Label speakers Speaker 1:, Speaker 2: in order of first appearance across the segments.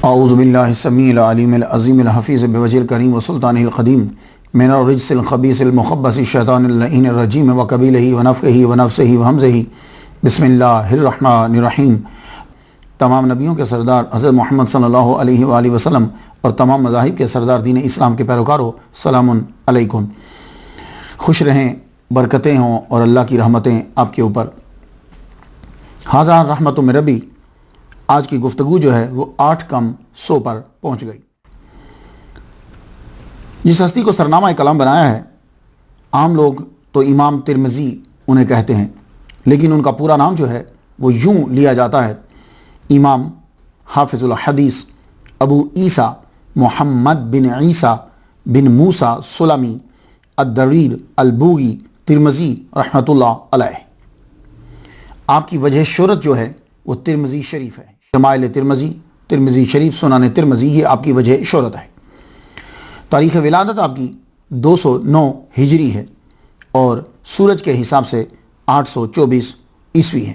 Speaker 1: اعوذ باللہ السمیع العلیم العظیم الحفیظ بوجہ الکریم وسلطانہ القدیم من الرجس الخبیث المخبث الشیطان اللعین الرجیم وقبیلہ ونفخہ ونفسہ وہمزہ بسم اللہ الرحمن الرحیم۔ تمام نبیوں کے سردار حضرت محمد صلی اللہ علیہ وآلہ وسلم اور تمام مذاہب کے سردار دین اسلام کے پیروکاروں، سلام علیکم۔ خوش رہیں، برکتیں ہوں اور اللہ کی رحمتیں آپ کے اوپر۔ ھذا رحمت من ربی، آج کی گفتگو جو ہے وہ 8 کم 100 پر پہنچ گئی۔ جس ہستی کو سرنامہ کلام بنایا ہے، عام لوگ تو امام ترمذی انہیں کہتے ہیں، لیکن ان کا پورا نام جو ہے وہ یوں لیا جاتا ہے: امام حافظ الحدیث ابو عیسیٰ محمد بن عیسیٰ بن موسیٰ سلمی الدریر البوغی ترمذی رحمۃ اللہ علیہ۔ آپ کی وجہ شہرت جو ہے وہ ترمذی شریف ہے۔ شمائل ترمذی، ترمذی شریف، سنن ترمذی، یہ آپ کی وجہ شہرت ہے۔ تاریخ ولادت آپ کی 209 ہجری ہے اور سورج کے حساب سے 824 عیسوی ہے،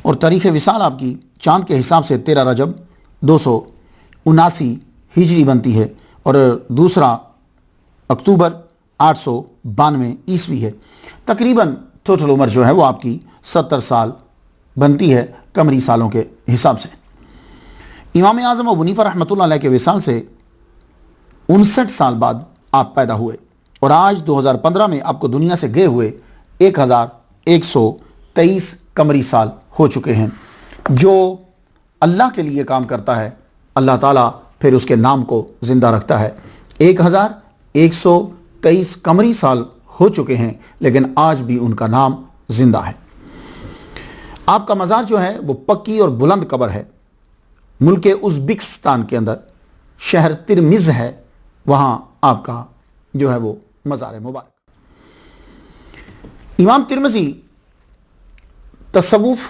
Speaker 1: اور تاریخ وصال آپ کی چاند کے حساب سے 13 رجب 279 ہجری بنتی ہے، اور 2 اکتوبر 892 عیسوی ہے۔ تقریباً ٹوٹل عمر جو ہے وہ آپ کی 70 سال بنتی ہے قمری سالوں کے حساب سے۔ امام اعظم ابو حنیفہ رحمۃ اللہ علیہ کے وصال سے 59 سال بعد آپ پیدا ہوئے، اور آج 2015 میں آپ کو دنیا سے گئے ہوئے 1123 قمری سال ہو چکے ہیں۔ جو اللہ کے لیے کام کرتا ہے، اللہ تعالیٰ پھر اس کے نام کو زندہ رکھتا ہے۔ 1123 قمری سال ہو چکے ہیں، لیکن آج بھی ان کا نام زندہ ہے۔ آپ کا مزار جو ہے وہ پکی اور بلند قبر ہے۔ ملک ازبکستان کے اندر شہر ترمز ہے، وہاں آپ کا جو ہے وہ مزار مبارک۔ امام ترمذی تصوف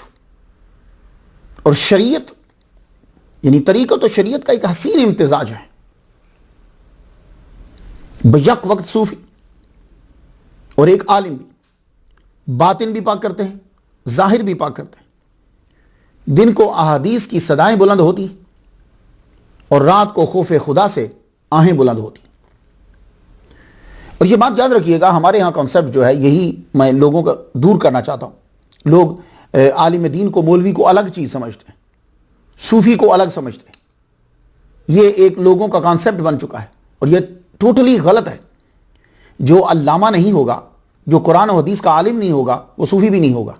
Speaker 1: اور شریعت، یعنی طریقت و شریعت کا ایک حسین امتزاج ہے۔ بیک وقت صوفی اور ایک عالم بھی، باطن بھی پاک کرتے ہیں، ظاہر بھی پاک کرتے ہیں۔ دن کو احادیث کی صدائیں بلند ہوتی ہیں، اور رات کو خوف خدا سے آہیں بلند ہوتی ہیں۔ اور یہ بات یاد رکھیے گا، ہمارے ہاں کنسپٹ جو ہے یہی میں لوگوں کا دور کرنا چاہتا ہوں۔ لوگ عالم دین کو، مولوی کو الگ چیز سمجھتے ہیں، صوفی کو الگ سمجھتے ہیں۔ یہ ایک لوگوں کا کنسپٹ بن چکا ہے، اور یہ ٹوٹلی غلط ہے۔ جو علامہ نہیں ہوگا، جو قرآن و حدیث کا عالم نہیں ہوگا، وہ صوفی بھی نہیں ہوگا۔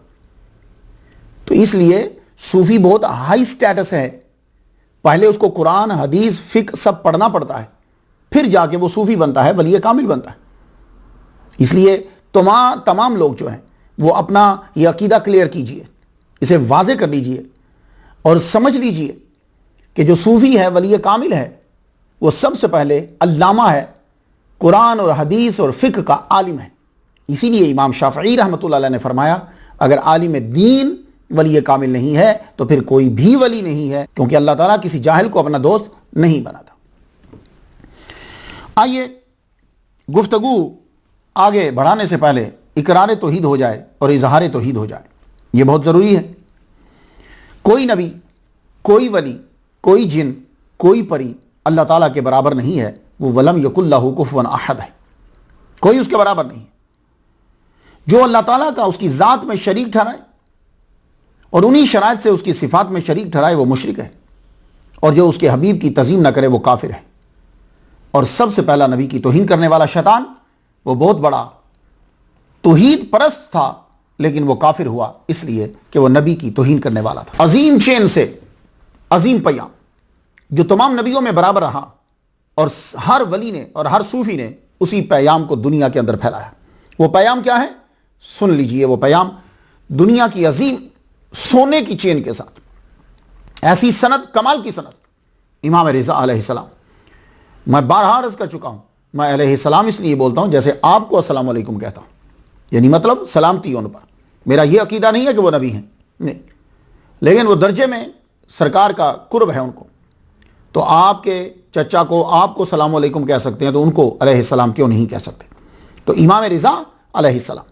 Speaker 1: تو اس لیے صوفی بہت ہائی سٹیٹس ہے، پہلے اس کو قرآن، حدیث، فقہ سب پڑھنا پڑتا ہے، پھر جا کے وہ صوفی بنتا ہے، ولی کامل بنتا ہے۔ اس لیے تمام لوگ جو ہیں وہ اپنا یہ عقیدہ کلیئر کیجئے، اسے واضح کر لیجئے اور سمجھ لیجئے کہ جو صوفی ہے، ولی کامل ہے، وہ سب سے پہلے علامہ ہے، قرآن اور حدیث اور فقہ کا عالم ہے۔ اسی لیے امام شافعی رحمۃ اللہ علیہ نے فرمایا، اگر عالم دین ولی کامل نہیں ہے تو پھر کوئی بھی ولی نہیں ہے، کیونکہ اللہ تعالیٰ کسی جاہل کو اپنا دوست نہیں بناتا۔ آئیے گفتگو آگے بڑھانے سے پہلے اقرار توحید ہو جائے اور اظہار توحید ہو جائے، یہ بہت ضروری ہے۔ کوئی نبی، کوئی ولی، کوئی جن، کوئی پری اللہ تعالیٰ کے برابر نہیں ہے۔ وہ ولم یکن لہ کفوا احد ہے، کوئی اس کے برابر نہیں ہے۔ جو اللہ تعالیٰ کا اس کی ذات میں شریک ٹھہرائے اور انہی شرائط سے اس کی صفات میں شریک ٹھہرائے، وہ مشرک ہے، اور جو اس کے حبیب کی تعظیم نہ کرے وہ کافر ہے۔ اور سب سے پہلا نبی کی توہین کرنے والا شیطان، وہ بہت بڑا توحید پرست تھا، لیکن وہ کافر ہوا اس لیے کہ وہ نبی کی توہین کرنے والا تھا۔ عظیم چین سے عظیم پیام جو تمام نبیوں میں برابر رہا، اور ہر ولی نے اور ہر صوفی نے اسی پیام کو دنیا کے اندر پھیلایا۔ وہ پیام کیا ہے؟ سن لیجئے۔ وہ پیام دنیا کی عظیم سونے کی چین کے ساتھ، ایسی سند، کمال کی سند، امام رضا علیہ السلام۔ میں بارہا عرض کر چکا ہوں، میں علیہ السلام اس لیے بولتا ہوں جیسے آپ کو السلام علیکم کہتا ہوں، یعنی مطلب سلامتی ان پر۔ میرا یہ عقیدہ نہیں ہے کہ وہ نبی ہیں، نہیں، لیکن وہ درجے میں سرکار کا قرب ہے ان کو، تو آپ کے چچا کو آپ کو السلام علیکم کہہ سکتے ہیں، تو ان کو علیہ السلام کیوں نہیں کہہ سکتے؟ تو امام رضا علیہ السلام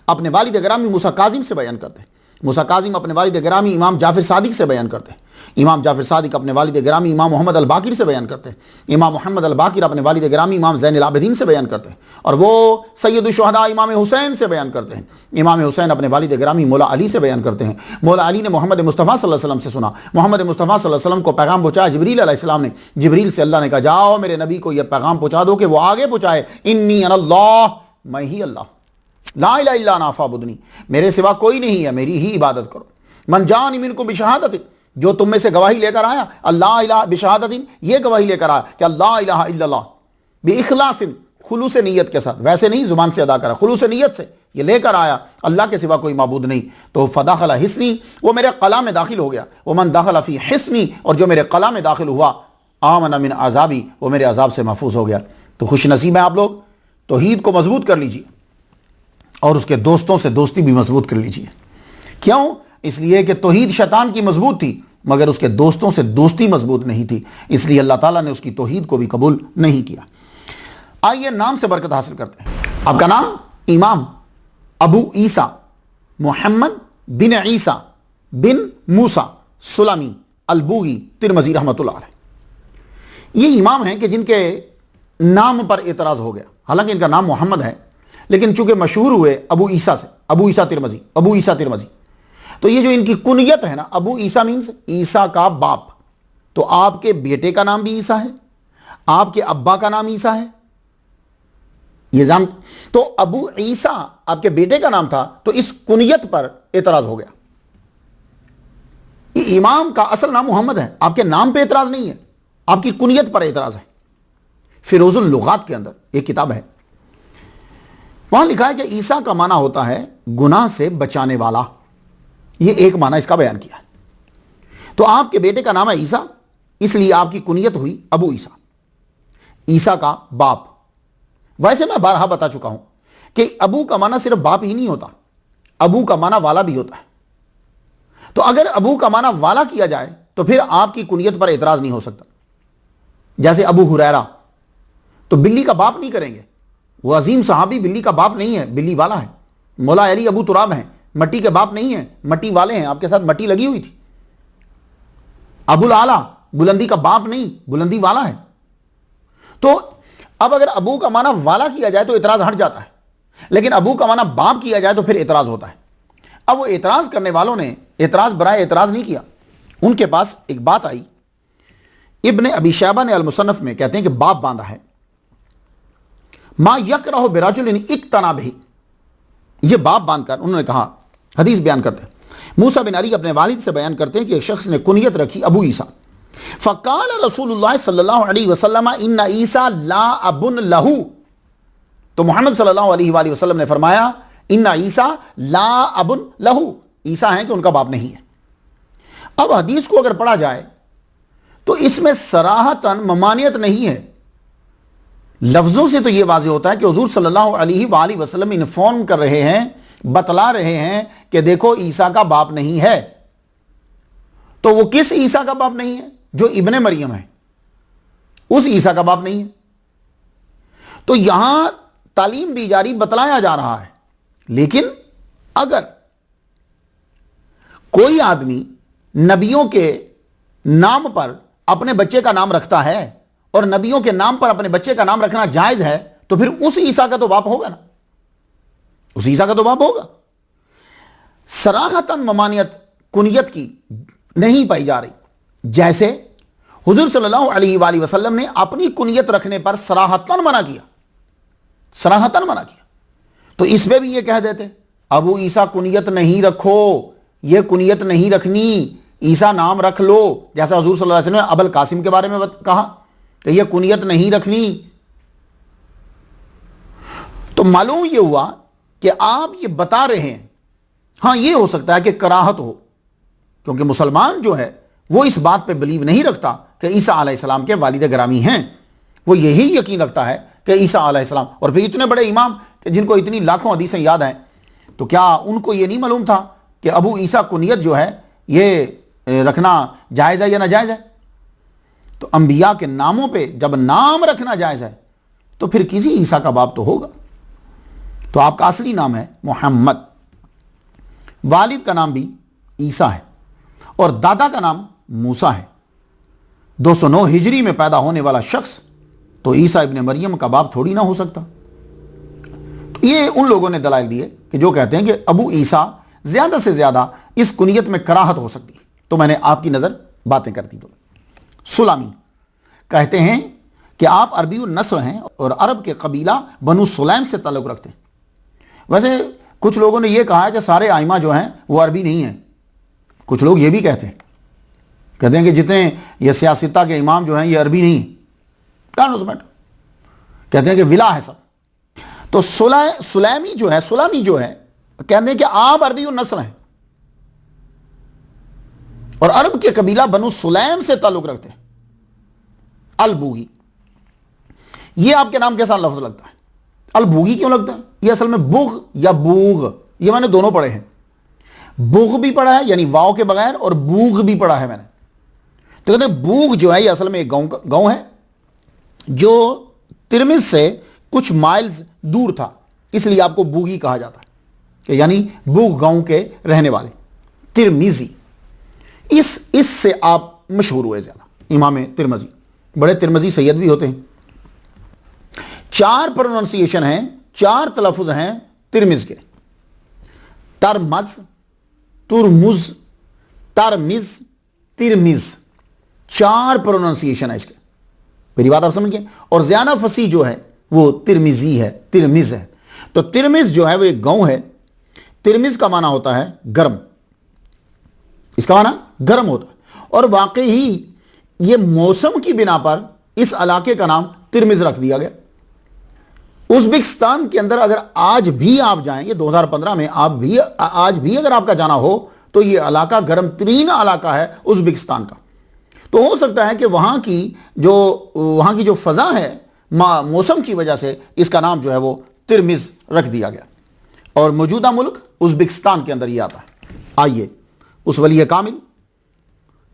Speaker 1: اپنے والد گرامی موسیٰ کاظم سے بیان کرتے ہیں، موسیٰ کاظم اپنے والد گرامی امام جعفر صادق سے بیان کرتے ہیں، امام جعفر صادق اپنے والد گرامی امام محمد الباقر سے بیان کرتے ہیں، امام محمد الباقر اپنے والد گرامی امام زین العابدین سے بیان کرتے ہیں، اور وہ سید الشہداء امام حسین سے بیان کرتے ہیں، امام حسین اپنے والد گرامی مولا علی سے بیان کرتے ہیں، مولا علی نے محمد مصطفیٰ صلی اللہ علیہ وسلم سے سنا، محمد مصطفیٰ صلی اللہ علیہ وسلم کو پیغام پہنچایا جبریل علیہ السلام نے، جبریل سے اللہ نے کہا جاؤ میرے نبی کو یہ پیغام پہنچا دو کہ وہ آگے پہنچائے، انی انا اللہ، میں ہی اللہ، لا الہ الا انا فاعبدنی، میرے سوا کوئی نہیں ہے، میری ہی عبادت کرو، من جاءنی منکم بشہادۃ، جو تم میں سے گواہی لے کر آیا، اللہ الہ بشہادت، یہ گواہی لے کر آیا کہ اللہ الہ الا اللہ، باخلاص، خلوص نیت کے ساتھ، ویسے نہیں زبان سے ادا کرا، خلوص نیت سے یہ لے کر آیا اللہ کے سوا کوئی معبود نہیں، تو فدخل حصنی، وہ میرے قلعہ میں داخل ہو گیا، ومن دخل فی حصنی، اور جو میرے قلعہ میں داخل ہوا، آمن من عذابی، وہ میرے عذاب سے محفوظ ہو گیا۔ تو خوش نصیب ہیں آپ لوگ، توحید کو مضبوط کر لیجئے اور اس کے دوستوں سے دوستی بھی مضبوط کر لیجئے۔ کیوں؟ اس لیے کہ توحید شیطان کی مضبوط تھی مگر اس کے دوستوں سے دوستی مضبوط نہیں تھی، اس لیے اللہ تعالیٰ نے اس کی توحید کو بھی قبول نہیں کیا۔ آئیے نام سے برکت حاصل کرتے ہیں۔ آپ کا نام امام ابو عیسیٰ محمد بن عیسیٰ بن موسیٰ سلمی البوغی ترمذی رحمۃ اللہ علیہ، یہ امام ہیں کہ جن کے نام پر اعتراض ہو گیا، حالانکہ ان کا نام محمد ہے لیکن چونکہ مشہور ہوئے ابو عیسیٰ سے، ابو عیسیٰ ترمذی، ابو عیسیٰ ترمذی، تو یہ جو ان کی کنیت ہے نا، ابو عیسیٰ مینس عیسیٰ کا باپ، تو آپ کے بیٹے کا نام بھی عیسیٰ ہے، آپ کے ابا کا نام عیسیٰ ہے، یہ جان، تو ابو عیسیٰ آپ کے بیٹے کا نام تھا، تو اس کنیت پر اعتراض ہو گیا۔ یہ امام کا اصل نام محمد ہے، آپ کے نام پہ اعتراض نہیں ہے، آپ کی کنیت پر اعتراض ہے۔ فیروز اللغات کے اندر ایک کتاب ہے، وہاں لکھا ہے کہ عیسیٰ کا معنی ہوتا ہے گناہ سے بچانے والا، یہ ایک معنی اس کا بیان کیا ہے۔ تو آپ کے بیٹے کا نام ہے عیسیٰ، اس لیے آپ کی کنیت ہوئی ابو عیسیٰ، عیسیٰ کا باپ۔ ویسے میں بارہا بتا چکا ہوں کہ ابو کا معنی صرف باپ ہی نہیں ہوتا، ابو کا معنی والا بھی ہوتا ہے، تو اگر ابو کا معنی والا کیا جائے تو پھر آپ کی کنیت پر اعتراض نہیں ہو سکتا۔ جیسے ابو ہریرہ، تو بلی کا باپ نہیں کریں گے، وہ عظیم صحابی بلی کا باپ نہیں ہے، بلی والا ہے۔ مولا علی ابو تراب ہیں، مٹی کے باپ نہیں ہیں، مٹی والے ہیں، آپ کے ساتھ مٹی لگی ہوئی تھی۔ ابو الاعلیٰ بلندی کا باپ نہیں، بلندی والا ہے۔ تو اب اگر ابو کا معنی والا کیا جائے تو اعتراض ہٹ جاتا ہے، لیکن ابو کا معنی باپ کیا جائے تو پھر اعتراض ہوتا ہے۔ اب وہ اعتراض کرنے والوں نے اعتراض برائے اعتراض نہیں کیا، ان کے پاس ایک بات آئی، ابن ابی شیبہ نے المصنف میں کہتے ہیں کہ باپ باندھا ہے، ما یکرہ برجل اقتنا بہ، یہ باپ باندھ کر انہوں نے کہا، حدیث بیان کرتے ہیں موسیٰ بن علی اپنے والد سے بیان کرتے ہیں کہ ایک شخص نے کنیت رکھی ابو عیسیٰ، فقال رسول اللہ صلی اللہ علیہ وسلم ان عیسیٰ لا ابن لہو، تو محمد صلی اللہ علیہ وآلہ وسلم نے فرمایا ان عیسیٰ لا ابن لہو، عیسیٰ ہیں کہ ان کا باپ نہیں ہے۔ اب حدیث کو اگر پڑھا جائے تو اس میں صراحتاً ممانعت نہیں ہے، لفظوں سے تو یہ واضح ہوتا ہے کہ حضور صلی اللہ علیہ وآلہ وسلم انفارم کر رہے ہیں، بتلا رہے ہیں کہ دیکھو عیسیٰ کا باپ نہیں ہے۔ تو وہ کس عیسیٰ کا باپ نہیں ہے؟ جو ابن مریم ہے، اس عیسیٰ کا باپ نہیں ہے۔ تو یہاں تعلیم دی جا رہی، بتلایا جا رہا ہے، لیکن اگر کوئی آدمی نبیوں کے نام پر اپنے بچے کا نام رکھتا ہے اور نبیوں کے نام پر اپنے بچے کا نام رکھنا جائز ہے، تو پھر اس عیسیٰ کا تو باپ ہوگا نا، اس عیسیٰ کا تو باپ ہوگا۔ صراحتاً ممانعت کنیت کی نہیں پائی جا رہی، جیسے حضور صلی اللہ علیہ وآلہ وسلم نے اپنی کنیت رکھنے پر صراحتاً منع کیا، صراحتاً منع کیا، تو اس میں بھی یہ کہہ دیتے ابو عیسیٰ کنیت نہیں رکھو، یہ کنیت نہیں رکھنی، عیسیٰ نام رکھ لو، جیسا حضور صلی اللہ علیہ وسلم نے ابو القاسم کے بارے میں کہا کہ یہ کنیت نہیں رکھنی۔ تو معلوم یہ ہوا کہ آپ یہ بتا رہے ہیں، ہاں یہ ہو سکتا ہے کہ کراہت ہو، کیونکہ مسلمان جو ہے وہ اس بات پہ بلیو نہیں رکھتا کہ عیسیٰ علیہ السلام کے والد گرامی ہیں، وہ یہی یقین رکھتا ہے کہ عیسیٰ علیہ السلام، اور پھر اتنے بڑے امام کہ جن کو اتنی لاکھوں حدیثیں یاد ہیں، تو کیا ان کو یہ نہیں معلوم تھا کہ ابو عیسیٰ کنیت جو ہے یہ رکھنا جائز ہے یا ناجائز ہے؟ تو انبیاء کے ناموں پہ جب نام رکھنا جائز ہے تو پھر کسی عیسیٰ کا باپ تو ہوگا۔ تو آپ کا اصلی نام ہے محمد، والد کا نام بھی عیسیٰ ہے، اور دادا کا نام موسیٰ ہے. 209 ہجری میں پیدا ہونے والا شخص تو عیسیٰ ابن مریم کا باپ تھوڑی نہ ہو سکتا. یہ ان لوگوں نے دلائل دیے کہ جو کہتے ہیں کہ ابو عیسیٰ زیادہ سے زیادہ اس کنیت میں کراہت ہو سکتی ہے. تو میں نے آپ کی نظر باتیں کرتی. تو سلامی کہتے ہیں کہ آپ عربی النسل ہیں اور عرب کے قبیلہ بنو سلیم سے تعلق رکھتے ہیں. ویسے کچھ لوگوں نے یہ کہا ہے کہ سارے آئمہ جو ہیں وہ عربی نہیں ہیں. کچھ لوگ یہ بھی کہتے ہیں کہ جتنے یہ سیاستہ کے امام جو ہیں یہ عربی نہیں ہیں. کہتے ہیں کہ ولا ہے سب. تو سلامی جو ہے کہتے ہیں کہ آپ عربی النسل ہیں اور عرب کے قبیلہ بنو سلیم سے تعلق رکھتے ہیں. البوغی، یہ آپ کے نام کیسا لفظ لگتا ہے؟ البوغی کیوں لگتا ہے؟ یہ اصل میں بغ یا بوغ، یہ میں نے دونوں پڑھے ہیں. بغ بھی پڑھا ہے یعنی واو کے بغیر، اور بوغ بھی پڑھا ہے میں نے. تو کہتے ہیں بوغ جو ہے یہ اصل میں ایک گاؤں ہے جو ترمذ سے کچھ مائلز دور تھا، اس لیے آپ کو بوغی کہا جاتا ہے کہ یعنی بوغ گاؤں کے رہنے والے. ترمذی، اس سے آپ مشہور ہوئے زیادہ. امام ترمذی بڑے ترمذی سید بھی ہوتے ہیں. 4 پروننسیشن ہیں، 4 تلفظ ہیں ترمذ کے. ترمز، ترمز، ترمز، ترمز، 4 پروننسیشن ہے اس کے. میری بات آپ سمجھ گئے؟ اور زیادہ فصیح جو ہے وہ ترمزی ہے، ترمز ہے. تو ترمز جو ہے وہ ایک گاؤں ہے. ترمز کا معنی ہوتا ہے گرم، اس کا معنی گرم ہوتا ہے. اور واقعی یہ موسم کی بنا پر اس علاقے کا نام ترمز رکھ دیا گیا. ازبکستان کے اندر اگر آج بھی آپ جائیں، یہ 2015 میں آج بھی اگر آپ کا جانا ہو تو یہ علاقہ گرم ترین علاقہ ہے ازبکستان کا. تو ہو سکتا ہے کہ وہاں کی جو فضا ہے موسم کی وجہ سے اس کا نام جو ہے وہ ترمز رکھ دیا گیا. اور موجودہ ملک ازبکستان کے اندر یہ آتا ہے. آئیے اس ولی کامل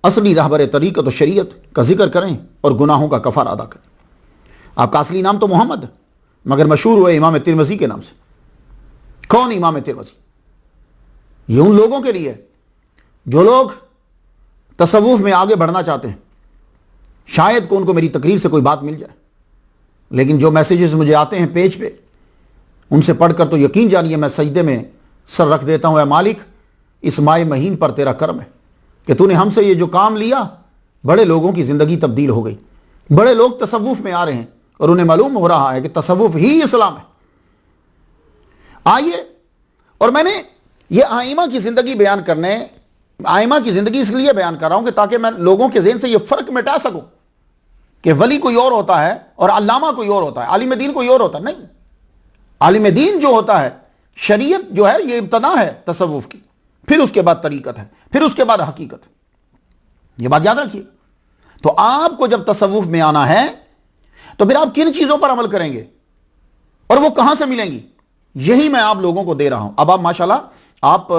Speaker 1: اصلی رہبر طریقت و شریعت کا ذکر کریں اور گناہوں کا کفارہ ادا کریں. آپ کا اصلی نام تو محمد مگر مشہور ہوئے امام ترمذی کے نام سے. کون امام ترمذی؟ یہ ان لوگوں کے لیے جو لوگ تصوف میں آگے بڑھنا چاہتے ہیں. شاید کو ان کو میری تقریر سے کوئی بات مل جائے، لیکن جو میسیجز مجھے آتے ہیں پیج پہ ان سے پڑھ کر تو یقین جانیے میں سجدے میں سر رکھ دیتا ہوں. اے مالک، اس ماہ مہین پر تیرا کرم ہے کہ تو نے ہم سے یہ جو کام لیا، بڑے لوگوں کی زندگی تبدیل ہو گئی. بڑے لوگ تصوف میں آ رہے ہیں اور انہیں معلوم ہو رہا ہے کہ تصوف ہی اسلام ہے. آئیے، اور میں نے یہ آئمہ کی زندگی بیان کرنے، آئمہ کی زندگی اس لیے بیان کر رہا ہوں کہ تاکہ میں لوگوں کے ذہن سے یہ فرق مٹا سکوں کہ ولی کوئی اور ہوتا ہے اور علامہ کوئی اور ہوتا ہے، عالم دین کوئی اور ہوتا ہے. نہیں، عالم دین جو ہوتا ہے، شریعت جو ہے یہ ابتدا ہے تصوف کی، پھر اس کے بعد طریقت ہے، پھر اس کے بعد حقیقت ہے. یہ بات یاد رکھیے. تو آپ کو جب تصوف میں آنا ہے تو پھر آپ کن چیزوں پر عمل کریں گے اور وہ کہاں سے ملیں گی؟ یہی میں آپ لوگوں کو دے رہا ہوں. اب آپ ماشاءاللہ آپ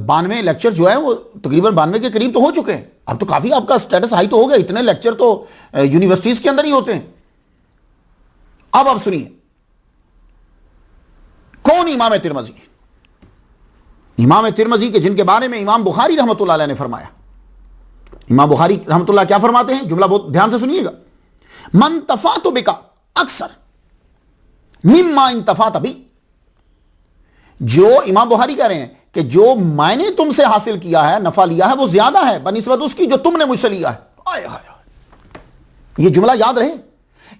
Speaker 1: 92 لیکچر جو ہے وہ تقریباً 92 کے قریب تو ہو چکے ہیں. اب تو کافی آپ کا سٹیٹس ہائی تو ہو گیا. اتنے لیکچر تو یونیورسٹیز کے اندر ہی ہوتے ہیں. اب آپ سنیے کون امام ترمذی؟ امام ترمذی کے جن کے بارے میں امام بخاری رحمۃ اللہ علیہ نے فرمایا. امام بخاری رحمۃ اللہ کیا فرماتے ہیں؟ جملہ بہت دھیان سے سنیے گا. من تفات بکا اکثر مما انتفات بی. جو امام بخاری کہہ رہے ہیں کہ جو میں نے تم سے حاصل کیا ہے، نفع لیا ہے، وہ زیادہ ہے بنسبت اس کی جو تم نے مجھ سے لیا ہے. یہ جملہ یاد رہے.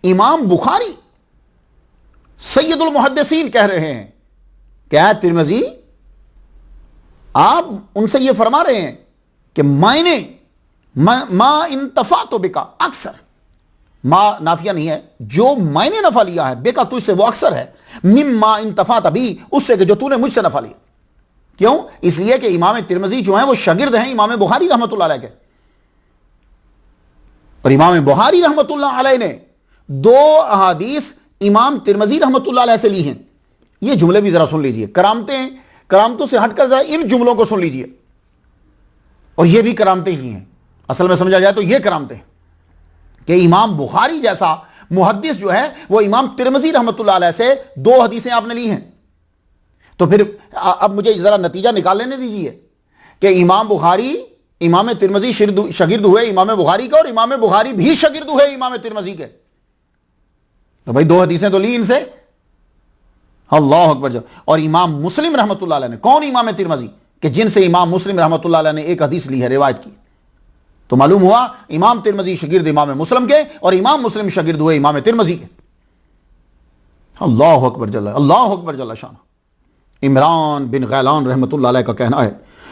Speaker 1: امام بخاری سید المحدثین کہہ رہے ہیں کہ اے ترمذی، آپ ان سے یہ فرما رہے ہیں کہ میں نے ما انتفعت بکا اکثر، ما نافیہ نہیں ہے، جو میں نے نفع لیا ہے، بکا تجھ سے وہ اکثر ہے، مما انتفعت بھی، اس سے کہ جو تو نے مجھ سے نفع لیا. کیوں؟ اس لیے کہ امام ترمذی جو ہیں وہ شاگرد ہیں امام بخاری رحمۃ اللہ علیہ کے. اور امام بخاری رحمۃ اللہ علیہ نے 2 احادیث امام ترمذی رحمۃ اللہ علیہ سے لی ہیں. یہ جملے بھی ذرا سن لیجئے. کرامتوں سے ہٹ کر ذرا ان جملوں کو سن لیجئے. اور یہ بھی کرامتیں ہی ہیں. اصل میں سمجھا جائے تو یہ کرامتیں ہیں کہ امام بخاری جیسا محدث جو ہے وہ امام ترمذی رحمۃ اللہ علیہ سے 2 حدیثیں آپ نے لی ہیں. تو پھر اب مجھے ذرا نتیجہ نکال لینے دیجئے کہ امام بخاری امام ترمذی شاگرد ہوئے امام بخاری کا، اور امام بخاری بھی شاگرد ہوئے امام ترمذی کے. تو بھائی 2 حدیثیں تو لی ان سے. اللہ اکبر. اور امام مسلم رحمۃ اللہ علیہ نے، کون امام ترمذی کہ جن سے امام مسلم رحمۃ اللہ علیہ نے ایک حدیث لی ہے، روایت کی. تو معلوم ہوا امام ترمذی شاگرد امام مسلم کے، اور امام مسلم شاگرد ہوئے امام ترمذی کے. اللہ اکبر جل، اللہ اکبر جل شان. عمران بن غیلان رحمۃ اللہ علیہ کا کہنا ہے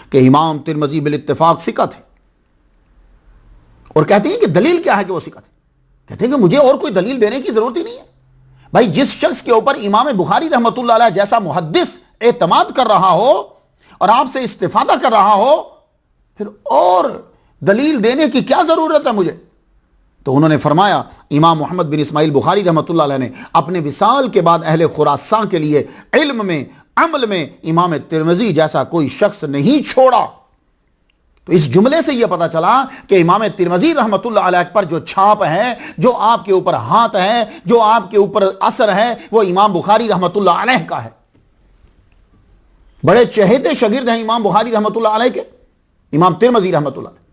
Speaker 1: کہ امام ترمذی بالاتفاق ثقہ تھے، اور کہتے ہیں کہ دلیل کیا ہے کہ وہ ثقہ تھے؟ کہتے ہیں کہ مجھے اور کوئی دلیل دینے کی ضرورت ہی نہیں ہے. بھائی جس شخص کے اوپر امام بخاری رحمۃ اللہ علیہ جیسا محدث اعتماد کر رہا ہو اور آپ سے استفادہ کر رہا ہو، پھر اور دلیل دینے کی کیا ضرورت ہے مجھے؟ تو انہوں نے فرمایا امام محمد بن اسماعیل بخاری رحمۃ اللہ علیہ نے اپنے وصال کے بعد اہل خراسان کے لیے علم میں، عمل میں امام ترمذی جیسا کوئی شخص نہیں چھوڑا. تو اس جملے سے یہ پتا چلا کہ امام ترمذی رحمۃ اللہ علیہ پر جو چھاپ ہے، جو آپ کے اوپر ہاتھ ہے، جو آپ کے اوپر اثر ہے، وہ امام بخاری رحمۃ اللہ علیہ کا ہے. بڑے چہیتے شاگرد ہیں امام بخاری رحمۃ اللہ علیہ کے، امام ترمذی رحمۃ اللہ علیہ.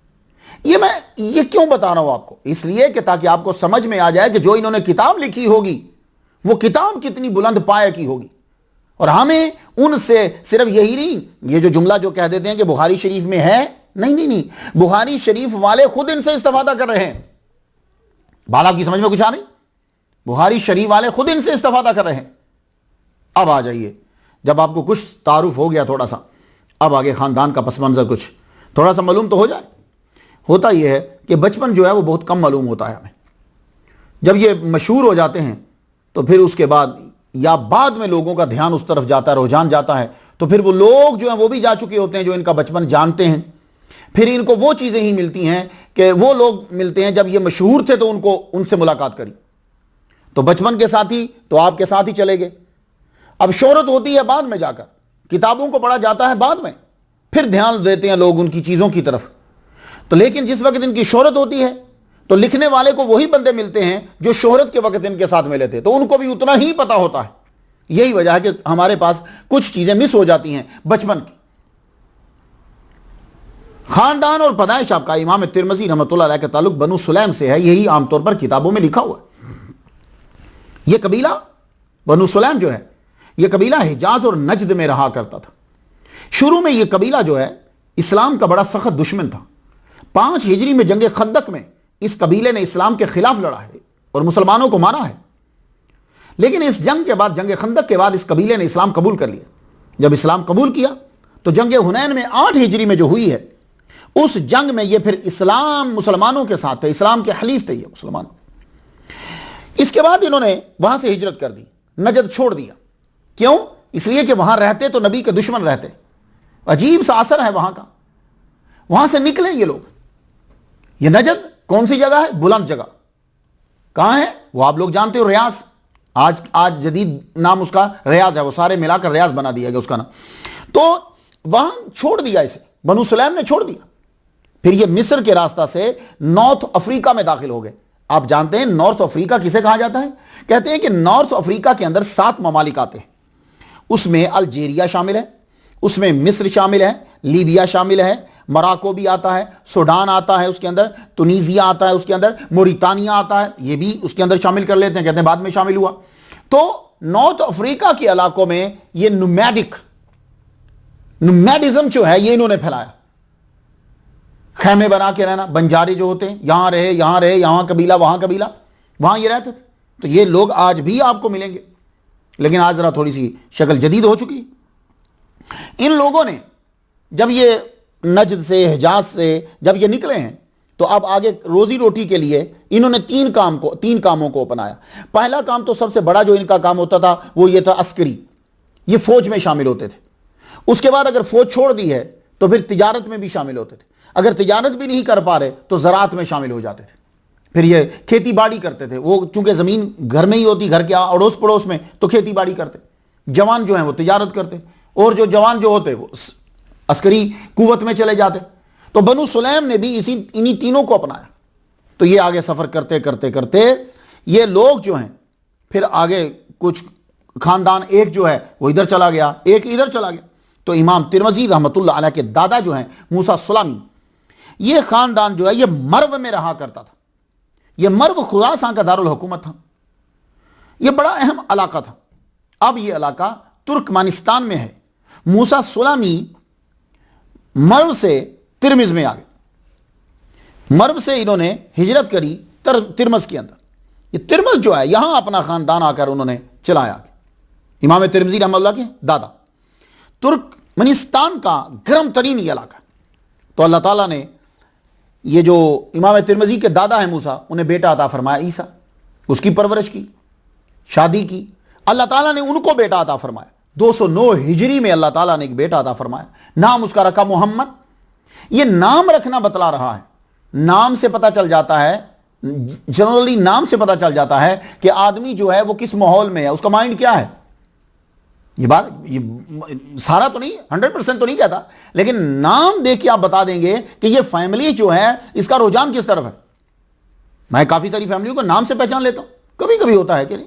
Speaker 1: یہ کیوں بتا رہا ہوں آپ کو؟ اس لیے کہ تاکہ آپ کو سمجھ میں آ جائے کہ جو انہوں نے کتاب لکھی ہوگی وہ کتاب کتنی بلند پائے کی ہوگی. اور ہمیں ان سے صرف یہی نہیں، یہ جو جملہ جو کہہ دیتے ہیں کہ بخاری شریف میں ہے، نہیں، بخاری شریف والے خود ان سے استفادہ کر رہے ہیں. بات آپ کی سمجھ میں کچھ آ رہی؟ بخاری شریف والے خود ان سے استفادہ کر رہے ہیں. اب آ جائیے، جب آپ کو کچھ تعارف ہو گیا تھوڑا سا، اب آگے خاندان کا پس منظر کچھ تھوڑا سا معلوم تو ہو جائے. ہوتا یہ ہے کہ بچپن جو ہے وہ بہت کم معلوم ہوتا ہے ہمیں. جب یہ مشہور ہو جاتے ہیں تو پھر اس کے بعد یا بعد میں لوگوں کا دھیان اس طرف جاتا ہے، رجحان جاتا ہے، تو پھر وہ لوگ جو ہیں وہ بھی جا چکے ہوتے ہیں جو ان کا بچپن جانتے ہیں. پھر ان کو وہ چیزیں ہی ملتی ہیں کہ وہ لوگ ملتے ہیں جب یہ مشہور تھے تو ان سے ملاقات کری. تو بچپن کے ساتھی تو آپ کے ساتھ ہی چلے گئے. اب شہرت ہوتی ہے بعد میں جا کر، کتابوں کو پڑھا جاتا ہے بعد میں، پھر دھیان دیتے ہیں لوگ ان کی چیزوں کی طرف. تو لیکن جس وقت ان کی شہرت ہوتی ہے تو لکھنے والے کو وہی بندے ملتے ہیں جو شہرت کے وقت ان کے ساتھ ملے تھے، تو ان کو بھی اتنا ہی پتا ہوتا ہے. یہی وجہ ہے کہ ہمارے پاس کچھ چیزیں مس ہو جاتی ہیں بچپن کی. خاندان اور پیدائش آپ کا امام ترمذی رحمۃ اللہ علیہ کا تعلق بنو سلیم سے ہے، یہی عام طور پر کتابوں میں لکھا ہوا ہے. یہ قبیلہ بنو سلیم جو ہے، یہ قبیلہ حجاز اور نجد میں رہا کرتا تھا. شروع میں یہ قبیلہ جو ہے اسلام کا بڑا سخت دشمن تھا. 5 ہجری میں جنگ خندق میں اس قبیلے نے اسلام کے خلاف لڑا ہے اور مسلمانوں کو مارا ہے. لیکن اس جنگ کے بعد، جنگ خندق کے بعد، اس قبیلے نے اسلام قبول کر لیا. جب اسلام قبول کیا تو جنگ حنین میں 8 ہجری میں جو ہوئی ہے، اس جنگ میں یہ پھر اسلام مسلمانوں کے ساتھ تھے، اسلام کے حلیف تھے یہ مسلمانوں. اس کے بعد انہوں نے وہاں سے ہجرت کر دی، نجد چھوڑ دیا. کیوں؟ اس لیے کہ وہاں رہتے تو نبی کے دشمن رہتے. عجیب سا اثر ہے وہاں کا. وہاں سے نکلے یہ لوگ. یہ نجد کون سی جگہ ہے؟ بلند جگہ. کہاں ہے وہ؟ آپ لوگ جانتے ہو، ریاض. آج جدید نام اس کا ریاض ہے، وہ سارے ملا کر ریاض بنا دیا گیا اس کا نام. تو وہاں چھوڑ دیا اسے، بنو سلیم نے چھوڑ دیا. پھر یہ مصر کے راستہ سے نارتھ افریقہ میں داخل ہو گئے. آپ جانتے ہیں نارتھ افریقہ کسے کہا جاتا ہے؟ کہتے ہیں کہ نارتھ افریقہ کے اندر 7 ممالک آتے ہیں. اس میں الجیریا شامل ہے، اس میں مصر شامل ہے، لیبیا شامل ہے، مراکو بھی آتا ہے، سوڈان آتا ہے اس کے اندر، تونیزیا آتا ہے اس کے اندر، موریتانیہ آتا ہے، یہ بھی اس کے اندر شامل کر لیتے ہیں، کہتے ہیں بعد میں شامل ہوا. تو نارتھ افریقہ کے علاقوں میں یہ نومیڈزم جو ہے یہ انہوں نے پھیلایا. خیمے بنا کے رہنا، بنجارے جو ہوتے ہیں، یہاں رہے، یہاں قبیلہ، وہاں یہ رہتے تھے. تو یہ لوگ آج بھی آپ کو ملیں گے، لیکن آج ذرا تھوڑی سی شکل جدید ہو چکی. ان لوگوں نے جب یہ نجد سے، حجاز سے جب یہ نکلے ہیں تو اب آگے روزی روٹی کے لیے انہوں نے 3 کاموں کو اپنایا. پہلا کام تو سب سے بڑا جو ان کا کام ہوتا تھا وہ یہ تھا عسکری. یہ فوج میں شامل ہوتے تھے. اس کے بعد اگر فوج چھوڑ دی ہے تو پھر تجارت میں بھی شامل ہوتے تھے. اگر تجارت بھی نہیں کر پا رہے تو زراعت میں شامل ہو جاتے تھے. پھر یہ کھیتی باڑی کرتے تھے. وہ چونکہ زمین گھر میں ہی ہوتی، گھر کے اڑوس پڑوس میں، تو کھیتی باڑی کرتے. جوان جو ہیں وہ تجارت کرتے، اور جو جوان جو ہوتے وہ عسکری قوت میں چلے جاتے. تو بنو سلیم نے بھی انہی تینوں کو اپنایا. تو یہ آگے سفر کرتے کرتے کرتے یہ لوگ جو ہیں پھر آگے کچھ خاندان، ایک جو ہے وہ ادھر چلا گیا، ایک ادھر چلا گیا. تو امام ترمذی رحمۃ اللہ علیہ کے دادا جو ہیں موسیٰ سلامی، یہ خاندان جو ہے یہ مرو میں رہا کرتا تھا. یہ مرو خراسان کا دارالحکومت تھا. یہ بڑا اہم علاقہ تھا. اب یہ علاقہ ترکمانستان میں ہے. موسیٰ سلامی مرو سے ترمز میں آ گئے. مرو سے انہوں نے ہجرت کری ترمز کے اندر. یہ ترمز جو ہے یہاں اپنا خاندان آ کر انہوں نے چلایا. امام ترمذی رحمہ اللہ کے دادا. ترکمانستان کا گرم ترین یہ علاقہ. تو اللہ تعالیٰ نے یہ جو امام ترمذی کے دادا ہیں موسیٰ, انہیں بیٹا عطا فرمایا عیسیٰ. اس کی پرورش کی, شادی کی. اللہ تعالیٰ نے ان کو بیٹا عطا فرمایا. 209 ہجری میں اللہ تعالیٰ نے ایک بیٹا عطا فرمایا. نام اس کا رکھا محمد. یہ نام رکھنا بتلا رہا ہے. نام سے پتہ چل جاتا ہے, جنرلی نام سے پتہ چل جاتا ہے کہ آدمی جو ہے وہ کس ماحول میں ہے, اس کا مائنڈ کیا ہے. یہ بات یہ سارا تو نہیں, 100% تو نہیں کہتا, لیکن نام دیکھ کے آپ بتا دیں گے کہ یہ فیملی جو ہے اس کا رجحان کس طرف ہے. میں کافی ساری فیملیوں کو نام سے پہچان لیتا ہوں, کبھی کبھی ہوتا ہے کہ نہیں.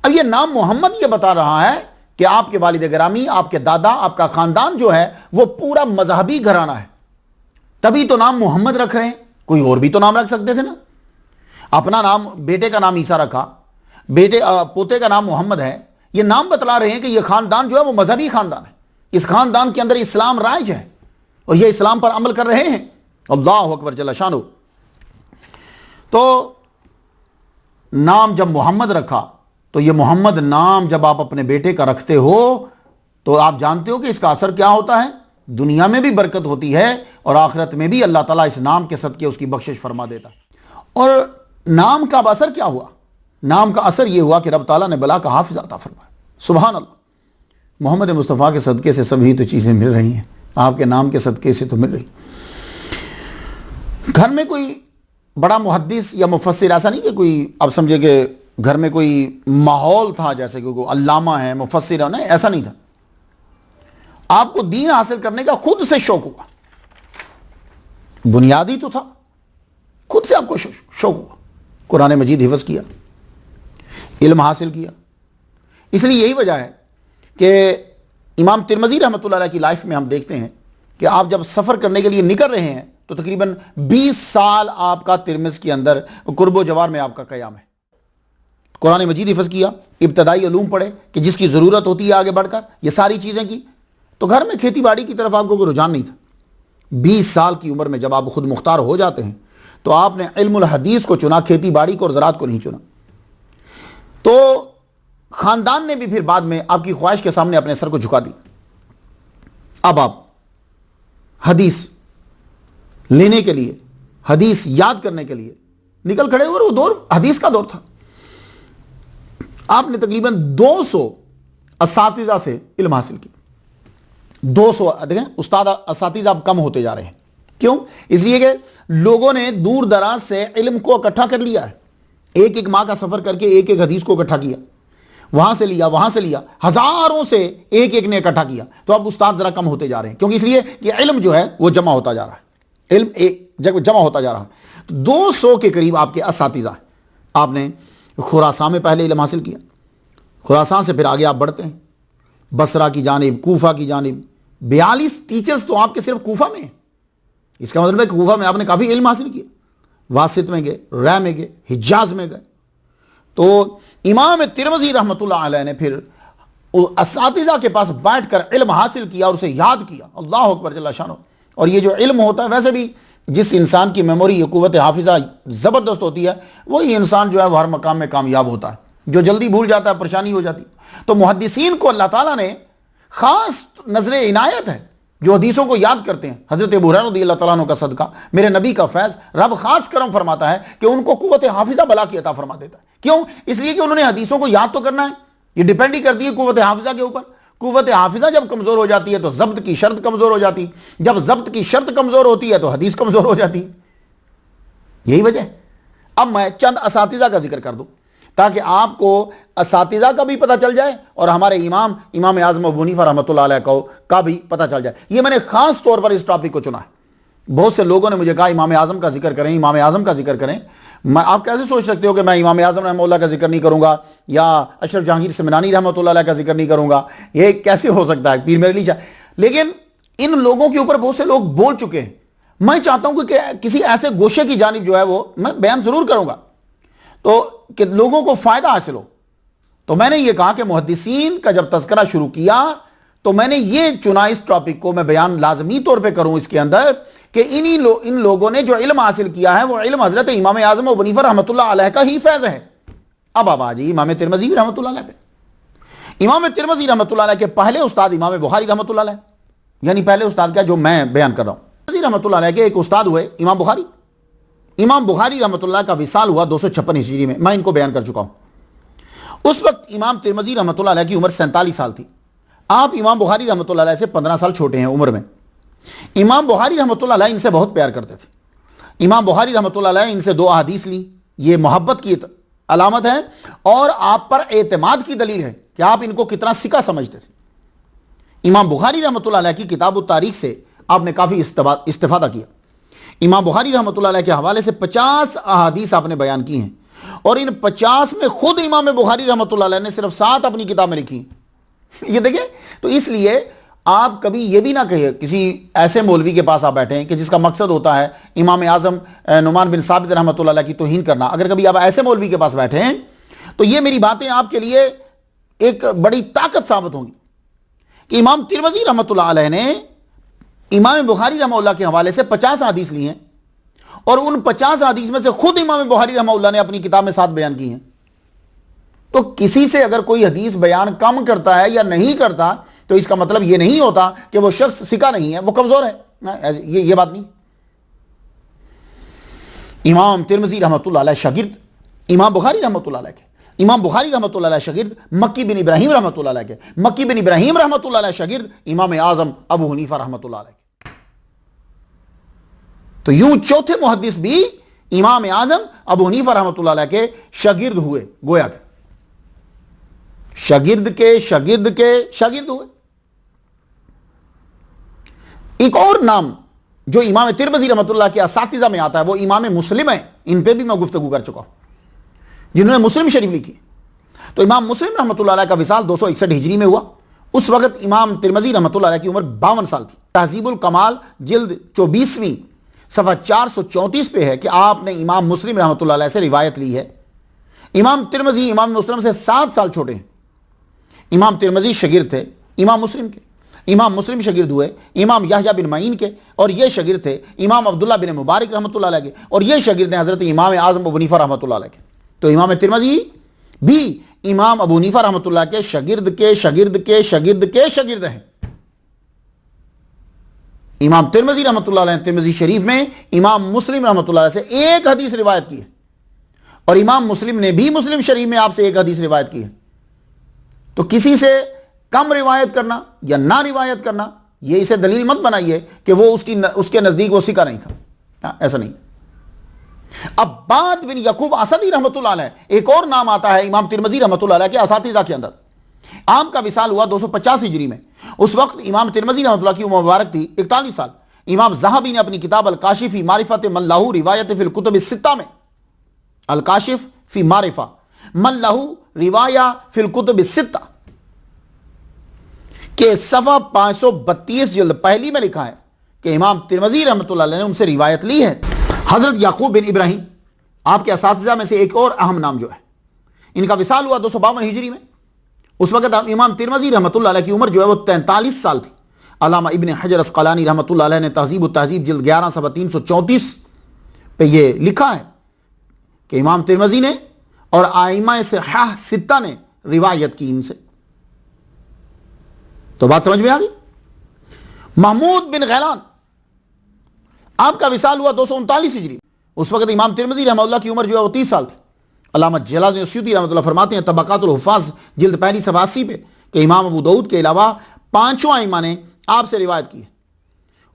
Speaker 1: اب یہ نام محمد یہ بتا رہا ہے کہ آپ کے والد گرامی, آپ کے دادا, آپ کا خاندان جو ہے وہ پورا مذہبی گھرانہ ہے. تبھی تو نام محمد رکھ رہے ہیں. کوئی اور بھی تو نام رکھ سکتے تھے نا. اپنا نام, بیٹے کا نام عیسیٰ رکھا, پوتے کا نام محمد ہے. یہ نام بتلا رہے ہیں کہ یہ خاندان جو ہے وہ مذہبی خاندان ہے. اس خاندان کے اندر اسلام رائج ہے اور یہ اسلام پر عمل کر رہے ہیں. اللہ اکبر جل شانہ. تو نام جب محمد رکھا تو یہ محمد نام جب آپ اپنے بیٹے کا رکھتے ہو تو آپ جانتے ہو کہ اس کا اثر کیا ہوتا ہے. دنیا میں بھی برکت ہوتی ہے اور آخرت میں بھی اللہ تعالیٰ اس نام کے صدقے اس کی بخشش فرما دیتا. اور نام کا اثر کیا ہوا؟ نام کا اثر یہ ہوا کہ رب تعالیٰ نے بلا کا حافظ عطا فرمایا. سبحان اللہ. محمد مصطفیٰ کے صدقے سے سبھی تو چیزیں مل رہی ہیں, آپ کے نام کے صدقے سے تو مل رہی. گھر میں کوئی بڑا محدث یا مفسر ایسا نہیں کہ کوئی آپ سمجھے کہ گھر میں کوئی ماحول تھا جیسے کہ کوئی علامہ ہے, مفسر ہے, نہیں, ایسا نہیں تھا. آپ کو دین حاصل کرنے کا خود سے شوق ہوا. بنیادی تو تھا, خود سے آپ کو شوق ہوا. قرآن مجید حفظ کیا, علم حاصل کیا. اس لیے یہی وجہ ہے کہ امام ترمذی رحمۃ اللہ علیہ کی لائف میں ہم دیکھتے ہیں کہ آپ جب سفر کرنے کے لیے نکل رہے ہیں تو تقریباً 20 سال آپ کا ترمذ کے اندر قرب و جوار میں آپ کا قیام ہے. قرآن مجید حفظ کیا, ابتدائی علوم پڑھے کہ جس کی ضرورت ہوتی ہے آگے بڑھ کر, یہ ساری چیزیں کی. تو گھر میں کھیتی باڑی کی طرف آپ کو کوئی رجحان نہیں تھا. 20 سال کی عمر میں جب آپ خود مختار ہو جاتے ہیں تو آپ نے علم الحدیث کو چنا, کھیتی باڑی کو اور زراعت کو نہیں چنا. تو خاندان نے بھی پھر بعد میں آپ کی خواہش کے سامنے اپنے سر کو جھکا دی. اب آپ حدیث لینے کے لیے, حدیث یاد کرنے کے لیے نکل کھڑے, اور وہ دور حدیث کا دور تھا. آپ نے تقریباً 200 اساتذہ سے علم حاصل کیا. 200, دیکھیں استاد اساتذہ اب کم ہوتے جا رہے ہیں. کیوں؟ اس لیے کہ لوگوں نے دور دراز سے علم کو اکٹھا کر لیا ہے. ایک ایک ماہ کا سفر کر کے ایک ایک حدیث کو اکٹھا کیا, وہاں سے لیا, وہاں سے لیا, ہزاروں سے ایک ایک نے اکٹھا کیا. تو اب استاد ذرا کم ہوتے جا رہے ہیں, کیونکہ اس لیے کہ علم جو ہے وہ جمع ہوتا جا رہا ہے. علم ایک جگہ جمع ہوتا جا رہا ہے. تو 200 کے قریب آپ کے اساتذہ ہیں. آپ نے خراسان میں پہلے علم حاصل کیا, خراسان سے پھر آگے آپ بڑھتے ہیں بصرہ کی جانب, کوفہ کی جانب. 42 ٹیچرز تو آپ کے صرف کوفہ میں ہیں. اس کا مطلب ہے کہ کوفہ میں آپ نے کافی علم حاصل کیا. واسط میں گئے, رائے میں گئے, حجاز میں گئے. تو امام ترمذی رحمۃ اللہ علیہ نے پھر اساتذہ کے پاس بیٹھ کر علم حاصل کیا اور اسے یاد کیا. اللہ اکبر جل شانہ. اور یہ جو علم ہوتا ہے, ویسے بھی جس انسان کی میموری, قوت حافظہ زبردست ہوتی ہے, وہی انسان جو ہے وہ ہر مقام میں کامیاب ہوتا ہے. جو جلدی بھول جاتا ہے پریشانی ہو جاتی. تو محدثین کو اللہ تعالیٰ نے خاص نظر عنایت ہے جو حدیثوں کو یاد کرتے ہیں. حضرت ابو ہریرہ رضی اللہ تعالیٰ عنہ کا صدقہ, میرے نبی کا فیض, رب خاص کرم فرماتا ہے کہ ان کو قوت حافظہ بلا کی عطا فرما دیتا ہے. کیوں؟ اس لیے کہ انہوں نے حدیثوں کو یاد تو کرنا ہے. یہ ڈیپینڈ ہی کرتی ہے قوت حافظہ کے اوپر. قوت حافظہ جب کمزور ہو جاتی ہے تو ضبط کی شرط کمزور ہو جاتی. جب ضبط کی شرط کمزور ہوتی ہے تو حدیث کمزور ہو جاتی. یہی وجہ ہے. اب میں چند اساتذہ کا ذکر کر دوں تاکہ آپ کو اساتذہ کا بھی پتہ چل جائے اور ہمارے امام اعظم ابو حنیفہ رحمۃ اللہ علیہ کا بھی پتہ چل جائے. یہ میں نے خاص طور پر اس ٹاپک کو چنا ہے. بہت سے لوگوں نے مجھے کہا امام اعظم کا ذکر کریں, امام اعظم کا ذکر کریں. آپ کیسے سوچ سکتے ہو کہ میں امام اعظم رحمۃ اللہ کا ذکر نہیں کروں گا یا اشرف جہانگیر سمنانی رحمۃ اللہ علیہ کا ذکر نہیں کروں گا؟ یہ کیسے ہو سکتا ہے؟ پیر میرے لیے لیکن ان لوگوں کے اوپر بہت سے لوگ بول چکے ہیں. میں چاہتا ہوں کہ کسی ایسے گوشے کی جانب جو ہے وہ میں بیان ضرور کروں گا تو کہ لوگوں کو فائدہ حاصل ہو. تو میں نے یہ کہا کہ محدثین کا جب تذکرہ شروع کیا تو میں نے یہ چنا اس ٹاپک کو میں بیان لازمی طور پہ کروں اس کے اندر کہ ان لوگوں نے جو علم حاصل کیا ہے وہ علم حضرت امام اعظم ابو حنیفہ رحمۃ اللہ علیہ کا ہی فیض ہے. اب آپ آ جائیے امام ترمذی رحمۃ اللہ علیہ پہ. امام ترمذی رحمۃ اللہ علیہ کے پہلے استاد امام بخاری رحمۃ اللہ علیہ, یعنی پہلے استاد کیا جو میں بیان کر رہا ہوں. ترمذی رحمۃ اللہ علیہ کے ایک استاد ہوئے امام بخاری. امام بخاری رحمۃ اللہ کا وصال ہوا 256 ہجری میں ان کو بیان کر چکا ہوں. اس وقت امام ترمذی رحمۃ اللہ علیہ کی عمر 47 سال تھی. آپ امام بخاری رحمۃ اللہ علیہ سے 15 سال چھوٹے ہیں عمر میں. امام بخاری رحمۃ اللہ علیہ ان سے بہت پیار کرتے تھے. امام بخاری رحمۃ اللہ علیہ ان سے 2 احادیث لی. یہ محبت کی علامت ہے اور آپ پر اعتماد کی دلیل ہے کہ آپ ان کو کتنا ثقہ سمجھتے تھے. امام بخاری رحمۃ اللہ علیہ کی کتاب التاریخ سے آپ نے کافی استفادہ کیا. امام بخاری رحمۃ اللہ علیہ کے حوالے سے 50 احادیث آپ نے بیان کی ہیں اور ان 50 میں خود امام بخاری رحمۃ اللہ علیہ نے صرف 7 اپنی کتاب میں لکھی. یہ دیکھیں, تو اس لیے آپ کبھی یہ بھی نہ کہیے کسی ایسے مولوی کے پاس آپ بیٹھے ہیں کہ جس کا مقصد ہوتا ہے امام اعظم نعمان بن ثابت رحمۃ اللہ علیہ کی توہین کرنا. اگر کبھی آپ ایسے مولوی کے پاس بیٹھے ہیں تو یہ میری باتیں آپ کے لیے ایک بڑی طاقت ثابت ہوں گی کہ امام ترمذی رحمۃ اللہ علیہ نے امام بخاری رحمہ اللہ کے حوالے سے 50 حدیث لی ہیں اور ان 50 حدیث میں سے خود امام بخاری رحمہ اللہ نے اپنی کتاب میں 7 بیان کی ہیں. تو کسی سے اگر کوئی حدیث بیان کم کرتا ہے یا نہیں کرتا تو اس کا مطلب یہ نہیں ہوتا کہ وہ شخص ثقہ نہیں ہے, وہ کمزور ہے. یہ بات نہیں. امام ترمذی رحمۃ اللہ علیہ شاگرد امام بخاری رحمۃ اللہ علیہ کے, امام بخاری رحمۃ اللہ علیہ شاگرد مکی بن ابراہیم رحمۃ اللہ علیہ کے, مکی بن ابراہیم رحمۃ اللہ علیہ شاگرد امام اعظم ابو حنیفہ رحمۃ اللہ علیہ کے. تو یوں چوتھے محدث بھی امام اعظم ابو حنیفہ رحمۃ اللہ علیہ کے شاگرد ہوئے, گویا کہ شاگرد کے شاگرد ہوئے. ایک اور نام جو امام ترمذی رحمۃ اللہ کے اساتذہ میں آتا ہے وہ امام مسلم ہیں. ان پہ بھی میں گفتگو کر چکا ہوں جنہوں نے مسلم شریف لکھی. تو امام مسلم رحمۃ اللہ علیہ کا وصال 261 ہجری میں ہوا. اس وقت امام ترمذی رحمۃ اللہ علیہ کی عمر 52 سال تھی. تہذیب الکمال جلد 24ویں صفحہ 434 پہ ہے کہ آپ نے امام مسلم رحمۃ اللہ علیہ سے روایت لی ہے. امام ترمذی امام مسلم سے 7 سال چھوٹے ہیں. امام ترمذی شاگرد تھے امام مسلم کے, امام مسلم شاگرد ہوئے امام یحییٰ بن معین کے, اور یہ شاگرد تھے امام عبداللہ بن مبارک رحمۃ اللہ علیہ کے, اور یہ شاگرد ہیں حضرت امام اعظم ابو حنیفہ رحمۃ اللہ علیہ کے. تو امام ترمذی بھی امام ابو حنیفہ رحمۃ اللہ کے شاگرد کے شاگرد کے شاگرد کے شاگرد ہیں. امام ترمذی رحمۃ اللہ علیہ نے ترمذی شریف میں امام مسلم رحمۃ اللہ علیہ سے 1 حدیث روایت کی ہے اور امام مسلم نے بھی مسلم شریف میں آپ سے 1 حدیث روایت کی ہے. تو کسی سے کم روایت کرنا یا نہ روایت کرنا یہ اسے دلیل مت بنائیے کہ وہ اس کے نزدیک وہ ثقہ نہیں تھا. ایسا نہیں. عباد بن یعقوب اسدی رحمۃ اللہ علیہ ایک اور نام آتا ہے امام ترمذی رحمۃ اللہ علیہ کے اساتذہ کے اندر. آپ کا وصال ہوا 250 ہجری میں. اس وقت امام ترمذی رحمۃ اللہ کی عمر مبارک تھی 41 سال. امام ذہبی نے اپنی کتاب الکاشف فی معرفت من لہ روایت فی الکتب الستہ میں, الکاشف فی معرفہ من لہ روایہ فی الکتب الستہ کہ صفحہ 532 جلد پہلی میں لکھا ہے کہ امام ترمذی رحمۃ اللہ علیہ نے ان سے روایت لی ہے. حضرت یعقوب بن ابراہیم آپ کے اساتذہ میں سے ایک اور اہم نام جو ہے, ان کا وصال ہوا 252 ہجری میں. اس وقت امام ترمذی رحمۃ اللہ علیہ کی عمر جو ہے وہ 43 سال تھی. علامہ ابن حجر اسقلانی رحمۃ اللہ علیہ نے تہذیب التہذیب جلد 11 صفحہ 334 پہ یہ لکھا ہے کہ امام ترمذی نے اور ائمہ صحاح 6 نے روایت کی ان سے. تو بات سمجھ میں آ گئی. محمود بن غیلان آپ کا وصال ہوا 239 ہجری. اس وقت امام ترمذی رحمہ اللہ کی عمر جو ہے وہ 30 سال تھی. علامہ جلال الدین السیوطی رحمۃ اللہ فرماتے ہیں طبقات الحفاظ جلد پہلی صفحہ 80 پہ کہ امام ابو داؤد کے علاوہ 5 ائمہ نے آپ سے روایت کی ہے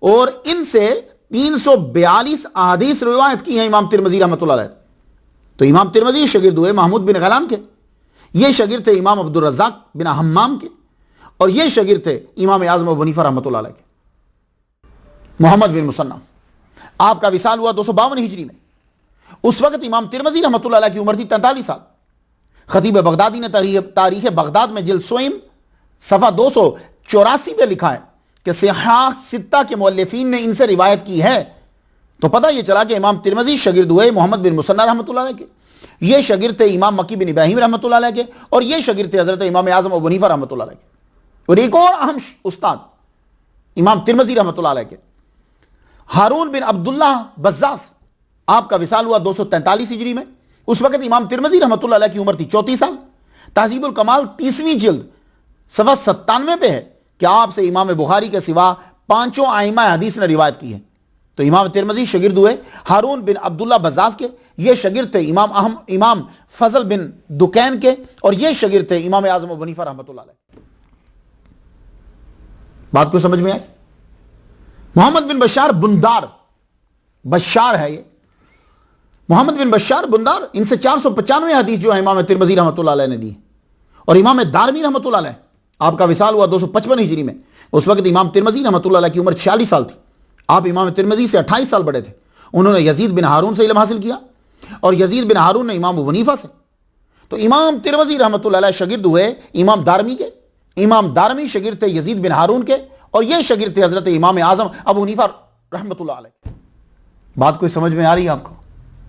Speaker 1: اور ان سے 342 احادیث روایت کی ہیں امام ترمذی رحمۃ اللہ علیہ. تو امام ترمذی شاگرد ہوئے محمود بن غیلان کے. یہ شاگرد تھے امام عبدالرزاق بن حمام کے, اور یہ شاگرد تھے امام اعظم ابو حنیفہ رحمۃ اللہ علیہ کے. محمد بن مصنع آپ کا وصال ہوا 252 ہجری میں. اس وقت امام ترمذی رحمۃ اللہ علیہ کی عمر تھی 43 سال. خطیب بغدادی نے تاریخ بغداد میں جلد سوئم صفحہ 284 پہ لکھا ہے کہ صحاح 6 کے مؤلفین نے ان سے روایت کی ہے تو پتہ یہ چلا کہ امام ترمذی شاگرد ہوئے محمد بن مسنہ رحمۃ اللہ علیہ کے، یہ شاگرد تھے امام مکی بن ابراہیم رحمۃ اللہ علیہ کے، اور یہ شاگرد تھے حضرت امام اعظم ابو حنیفہ رحمۃ اللہ علیہ کے، اور ایک اور اہم استاد امام ترمذی رحمۃ اللہ علیہ کے ہارون بن عبداللہ بزاز، آپ کا وصال ہوا 243 ہجری میں۔ اس وقت امام ترمذی رحمۃ اللہ علیہ کی عمر تھی 34 سال۔ تہذیب الکمال 30ویں جلد صفحہ 97 پہ ہے کہ آپ سے امام بخاری کے سوا 5 ائمہ حدیث نے روایت کی ہے۔ تو امام ترمذی شاگرد ہوئے ہارون بن عبداللہ بزاز کے، یہ شاگرد تھے امام فضل بن دکین کے، اور یہ شاگرد تھے امام اعظم ابو حنیفہ رحمۃ اللہ علیہ۔ بات کو سمجھ میں آئی؟ محمد بن بشار بندار، بشار ہے یہ محمد بن بشار بندار، ان سے 495 حدیث جو ہے امام ترمذی رحمۃ اللہ علیہ نے دی، اور امام دارمی رحمۃ اللہ علیہ، آپ کا وصال ہوا 255 ہجری میں۔ اس وقت امام ترمذی رحمۃ اللہ علیہ کی عمر 46 سال تھی، آپ امام ترمذی سے 28 سال بڑے تھے۔ انہوں نے یزید بن ہارون سے علم حاصل کیا، اور یزید بن ہارون نے امام ابو حنیفہ سے۔ تو امام ترمذی رحمۃ اللہ علیہ شاگرد ہوئے امام دارمی کے، امام دارمی شاگرد تھے یزید بن ہارون کے، اور یہ شاگرد تھے حضرت امام اعظم ابو حنیفہ رحمۃ اللہ علیہ۔ بات کوئی سمجھ میں آ رہی ہے آپ کو؟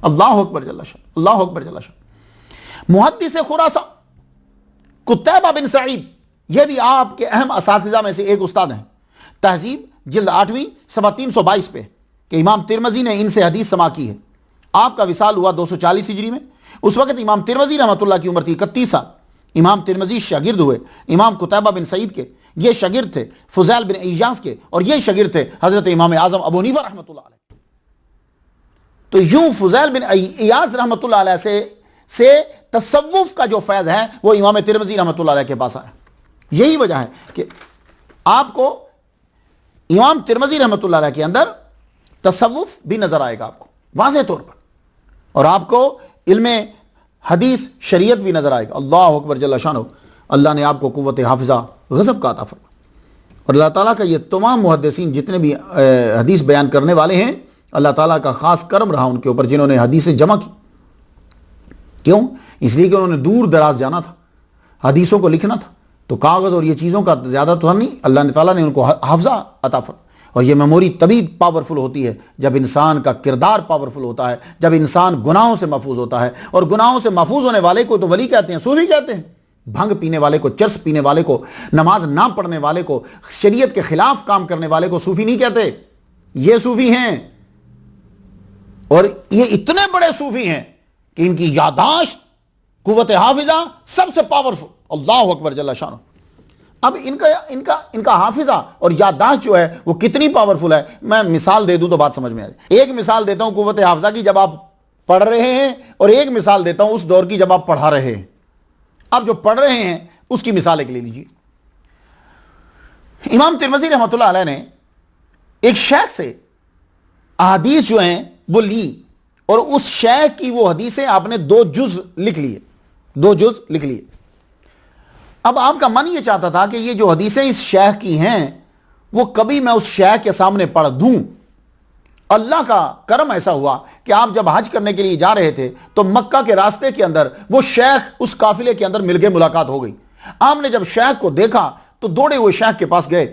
Speaker 1: اللہ اکبر جل شان، اللہ اکبر جل شان۔ محدث خراسان قتیبہ بن سعید، یہ بھی آپ کے اہم اساتذہ میں سے ایک استاد ہیں۔ تہذیب جلد 8ویں صفحہ 322 پہ کہ امام ترمذی نے ان سے حدیث سماع کی ہے۔ آپ کا وصال ہوا 240 ہجری میں۔ اس وقت امام ترمذی رحمۃ اللہ کی عمر تھی 31 سال۔ امام ترمذی شاگرد ہوئے امام قتیبہ بن سعید کے، یہ شاگرد تھے فضیل بن ایاس کے، اور یہ شاگرد تھے حضرت امام اعظم ابو حنیفہ رحمۃ اللہ علیہ۔ تو یوں فضیل بن ایاس رحمۃ اللہ علیہ سے تصوف کا جو فیض ہے وہ امام ترمذی رحمۃ اللہ علیہ کے پاس آیا۔ یہی وجہ ہے کہ آپ کو امام ترمذی رحمۃ اللہ علیہ کے اندر تصوف بھی نظر آئے گا، آپ کو واضح طور پر، اور آپ کو علم حدیث شریعت بھی نظر آئے گا۔ اللہ اکبر جل شانہ۔ اللہ نے آپ کو قوت حافظہ غضب کا عطا فرمایا، اور اللہ تعالیٰ کا یہ تمام محدثین جتنے بھی حدیث بیان کرنے والے ہیں، اللہ تعالیٰ کا خاص کرم رہا ان کے اوپر جنہوں نے حدیثیں جمع کی۔ کیوں؟ اس لیے کہ انہوں نے دور دراز جانا تھا، حدیثوں کو لکھنا تھا، تو کاغذ اور یہ چیزوں کا زیادہ تو نہیں، اللہ تعالیٰ نے ان کو حافظہ عطا فرمایا۔ اور یہ میموری تبھی پاورفل ہوتی ہے جب انسان کا کردار پاورفل ہوتا ہے، جب انسان گناہوں سے محفوظ ہوتا ہے، اور گناہوں سے محفوظ ہونے والے کو تو ولی کہتے ہیں، صوفی کہتے ہیں۔ بھنگ پینے والے کو، چرس پینے والے کو، نماز نہ پڑھنے والے کو، شریعت کے خلاف کام کرنے والے کو صوفی نہیں کہتے، یہ صوفی ہیں۔ اور یہ اتنے بڑے صوفی ہیں کہ ان کی یادداشت، قوت حافظہ سب سے پاورفل۔ اللہ اکبر جل شانہ۔ اب ان کا حافظہ اور یادداشت جو ہے وہ کتنی پاورفل ہے، میں مثال دے دوں تو بات سمجھ میں آ جائے۔ ایک مثال دیتا ہوں قوت حافظہ کی جب آپ پڑھ رہے ہیں، اور ایک مثال دیتا ہوں اس دور کی جب آپ پڑھا رہے ہیں۔ اب جو پڑھ رہے ہیں اس کی مثال ایک لے لیجیے۔ امام ترمذی رحمۃ اللہ علیہ نے ایک شیخ سے احادیث جو ہیں وہ لی، اور اس شیخ کی وہ حدیثیں آپ نے 2 جز لکھ لیے، 2 جز لکھ لیے۔ اب آپ کا من یہ چاہتا تھا کہ یہ جو حدیثیں اس شیخ کی ہیں وہ کبھی میں اس شیخ کے سامنے پڑھ دوں۔ اللہ کا کرم ایسا ہوا کہ آپ جب حج کرنے کے لیے جا رہے تھے تو مکہ کے راستے کے اندر وہ شیخ اس قافلے کے اندر مل گئے، ملاقات ہو گئی۔ آپ نے جب شیخ کو دیکھا تو دوڑے ہوئے شیخ کے پاس گئے،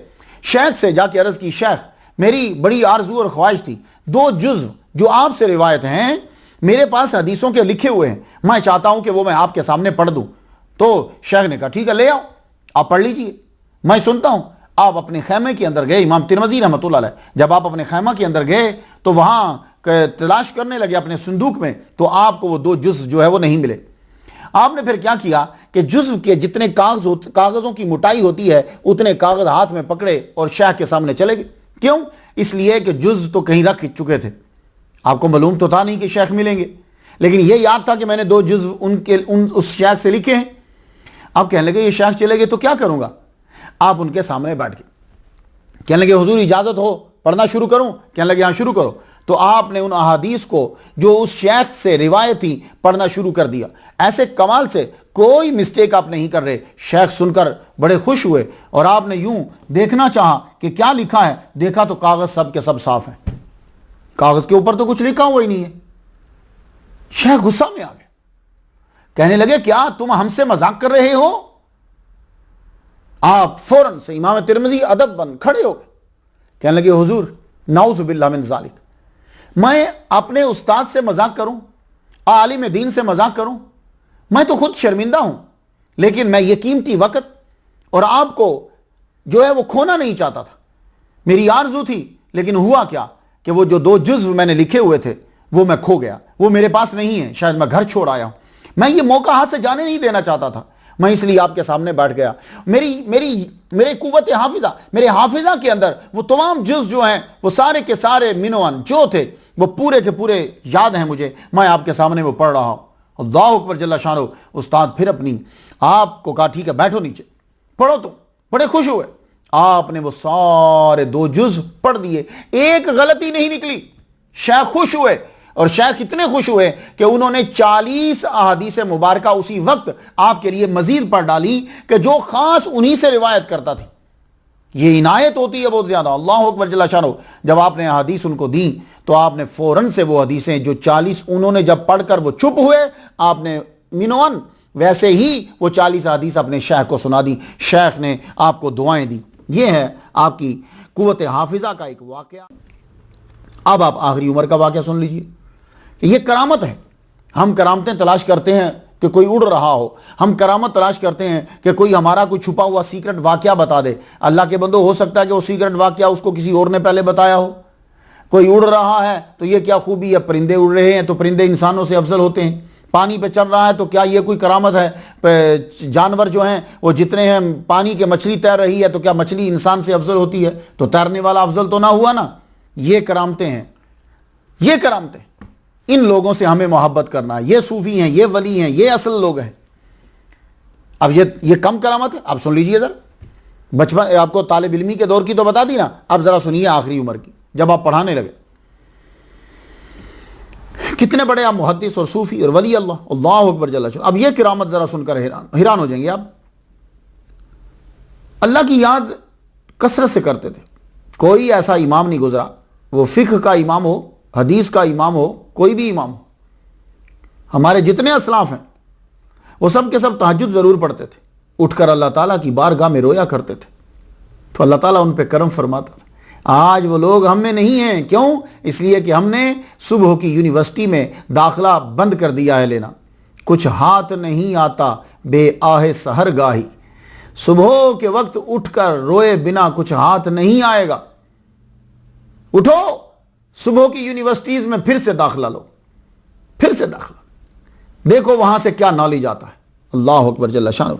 Speaker 1: شیخ سے جا کے عرض کی، شیخ میری بڑی آرزو اور خواہش تھی، 2 جز جو آپ سے روایت ہیں میرے پاس حدیثوں کے لکھے ہوئے ہیں، میں چاہتا ہوں کہ وہ میں آپ کے سامنے پڑھ دوں۔ تو شیخ نے کہا ٹھیک ہے، لے آؤ، آپ پڑھ لیجئے، میں سنتا ہوں۔ آپ اپنے خیمے کے اندر گئے، امام ترمذی رحمۃ اللہ علیہ جب آپ اپنے خیمہ کے اندر گئے تو وہاں تلاش کرنے لگے اپنے صندوق میں، تو آپ کو وہ 2 جز جو ہے وہ نہیں ملے۔ آپ نے پھر کیا کیا کہ جزو کے جتنے کاغذوں کی موٹائی ہوتی ہے اتنے کاغذ ہاتھ میں پکڑے اور شیخ کے سامنے چلے گئے۔ کیوں؟ اس لیے کہ جز تو کہیں رکھ چکے تھے، آپ کو معلوم تو تھا نہیں کہ شیخ ملیں گے، لیکن یہ یاد تھا کہ میں نے 2 جز اس شیخ سے لکھے ہیں۔ اب کہنے لگے یہ شیخ چلے گئے تو کیا کروں گا؟ آپ ان کے سامنے بیٹھ گئے، کہنے لگے حضور اجازت ہو پڑھنا شروع کروں؟ کہنے لگے ہاں شروع کرو۔ تو آپ نے ان احادیث کو جو اس شیخ سے روایت تھی پڑھنا شروع کر دیا، ایسے کمال سے، کوئی مسٹیک آپ نہیں کر رہے۔ شیخ سن کر بڑے خوش ہوئے، اور آپ نے یوں دیکھنا چاہا کہ کیا لکھا ہے، دیکھا تو کاغذ سب کے سب صاف ہیں، کاغذ کے اوپر تو کچھ لکھا ہوا ہی نہیں ہے۔ شیخ غصہ میں آ گئے، کہنے لگے کیا تم ہم سے مذاق کر رہے ہو؟ آپ فوراً سے امام ترمذی ادب بن کھڑے ہو گئے، کہنے لگے حضور نعوذ باللہ من ذالک، میں اپنے استاد سے مذاق کروں، عالم دین سے مذاق کروں؟ میں تو خود شرمندہ ہوں، لیکن میں یہ قیمتی وقت اور آپ کو جو ہے وہ کھونا نہیں چاہتا تھا۔ میری آرزو تھی، لیکن ہوا کیا کہ وہ جو 2 جزو میں نے لکھے ہوئے تھے وہ میں کھو گیا، وہ میرے پاس نہیں ہے، شاید میں گھر چھوڑ آیا ہوں۔ میں یہ موقع ہاتھ سے جانے نہیں دینا چاہتا تھا، میں اس لیے آپ کے سامنے بیٹھ گیا۔ میرے قوت حافظہ، میرے حافظہ کے اندر وہ تمام جز جو ہیں وہ سارے کے سارے منوان جو تھے وہ پورے کے پورے یاد ہیں مجھے، میں آپ کے سامنے وہ پڑھ رہا ہوں۔ اللہ اکبر جل شانہ۔ استاد پھر اپنی آپ کو کہا ٹھیک ہے بیٹھو نیچے پڑھو، تم بڑے خوش ہوئے، آپ نے وہ سارے 2 جز پڑھ دیے، ایک غلطی نہیں نکلی۔ شیخ خوش ہوئے، اور شیخ اتنے خوش ہوئے کہ انہوں نے 40 احادیث مبارکہ اسی وقت آپ کے لیے مزید پڑھ ڈالی کہ جو خاص انہی سے روایت کرتا تھی۔ یہ عنایت ہوتی ہے بہت زیادہ۔ اللہ اکبر جل شانہ۔ جب آپ نے حدیث ان کو دیں تو آپ نے فوراً سے وہ حدیثیں جو 40 انہوں نے جب پڑھ کر وہ چپ ہوئے، آپ نے منون ویسے ہی وہ 40 حدیث اپنے شیخ کو سنا دی۔ شیخ نے آپ کو دعائیں دی۔ یہ ہے آپ کی قوت حافظہ کا ایک واقعہ۔ اب آپ آخری عمر کا واقعہ سن لیجئے کہ یہ کرامت ہے۔ ہم کرامتیں تلاش کرتے ہیں کہ کوئی اڑ رہا ہو، ہم کرامت تلاش کرتے ہیں کہ کوئی ہمارا کوئی چھپا ہوا سیکرٹ واقعہ بتا دے۔ اللہ کے بندو، ہو سکتا ہے کہ وہ سیکرٹ واقعہ اس کو کسی اور نے پہلے بتایا ہو۔ کوئی اڑ رہا ہے تو یہ کیا خوبی ہے، پرندے اڑ رہے ہیں تو پرندے انسانوں سے افضل ہوتے ہیں۔ پانی پہ چل رہا ہے تو کیا یہ کوئی کرامت ہے؟ جانور جو ہیں وہ جتنے ہیں، پانی کے مچھلی تیر رہی ہے تو کیا مچھلی انسان سے افضل ہوتی ہے؟ تو تیرنے والا افضل تو نہ ہوا نا۔ یہ کرامتیں ہیں، یہ کرامتیں، ان لوگوں سے ہمیں محبت کرنا ہے۔ یہ صوفی ہیں، یہ ولی ہیں، یہ اصل لوگ ہیں۔ اب یہ کم کرامت ہے؟ اب سن لیجئے ذرا، بچپن آپ کو طالب علمی کے دور کی تو بتا دی نا، اب ذرا سنیے آخری عمر کی، جب آپ پڑھانے لگے۔ کتنے بڑے آپ محدث اور صوفی اور ولی اللہ اکبر جل شانہ۔ اب یہ کرامت ذرا سن کر حیران ہو جائیں گے آپ۔ اللہ کی یاد کثرت سے کرتے تھے، کوئی ایسا امام نہیں گزرا، وہ فقہ کا امام ہو، حدیث کا امام ہو، کوئی بھی امام ہو۔ ہمارے جتنے اسلاف ہیں وہ سب کے سب تہجد ضرور پڑھتے تھے، اٹھ کر اللہ تعالیٰ کی بارگاہ میں رویا کرتے تھے، تو اللہ تعالیٰ ان پہ کرم فرماتا تھا۔ آج وہ لوگ ہم میں نہیں ہیں، کیوں؟ اس لیے کہ ہم نے صبح کی یونیورسٹی میں داخلہ بند کر دیا ہے لینا۔ کچھ ہاتھ نہیں آتا بے آہ سحر گاہی، صبح کے وقت اٹھ کر روئے بنا کچھ ہاتھ نہیں آئے گا۔ اٹھو، صبح کی یونیورسٹیز میں پھر سے داخلہ لو، پھر سے داخلہ لو، دیکھو وہاں سے کیا نالج آتا ہے۔ اللہ اکبر جل شانہ۔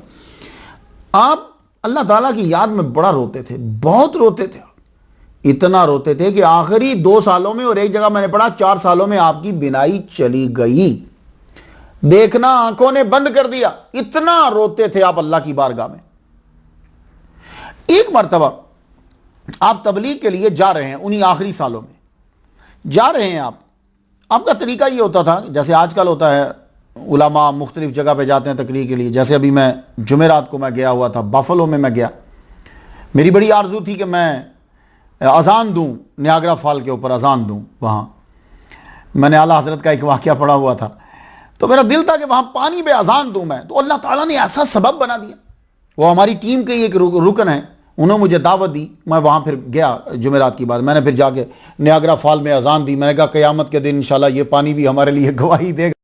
Speaker 1: آپ اللہ تعالیٰ کی یاد میں بڑا روتے تھے، بہت روتے تھے، اتنا روتے تھے کہ آخری 2 سالوں میں، اور ایک جگہ میں نے پڑھا 4 سالوں میں آپ کی بینائی چلی گئی، دیکھنا آنکھوں نے بند کر دیا، اتنا روتے تھے آپ اللہ کی بارگاہ میں۔ ایک مرتبہ آپ تبلیغ کے لیے جا رہے ہیں، انہی آخری سالوں میں جا رہے ہیں آپ کا طریقہ یہ ہوتا تھا، جیسے آج کل ہوتا ہے علماء مختلف جگہ پہ جاتے ہیں تقریر کے لیے۔ جیسے ابھی میں جمعرات کو میں گیا ہوا تھا، بافلو میں گیا، میری بڑی آرزو تھی کہ میں اذان دوں، نیاگرا فال کے اوپر اذان دوں۔ وہاں میں نے اعلیٰ حضرت کا ایک واقعہ پڑھا ہوا تھا، تو میرا دل تھا کہ وہاں پانی پہ اذان دوں میں، تو اللہ تعالیٰ نے ایسا سبب بنا دیا۔ وہ ہماری ٹیم کے ایک رکن ہے، انہوں مجھے دعوت دی، میں وہاں پھر گیا جمعرات کی بعد، میں نے پھر جا کے نیاگرا فال میں اذان دی۔ میں نے کہا قیامت کے دن انشاءاللہ یہ پانی بھی ہمارے لیے گواہی دے گا۔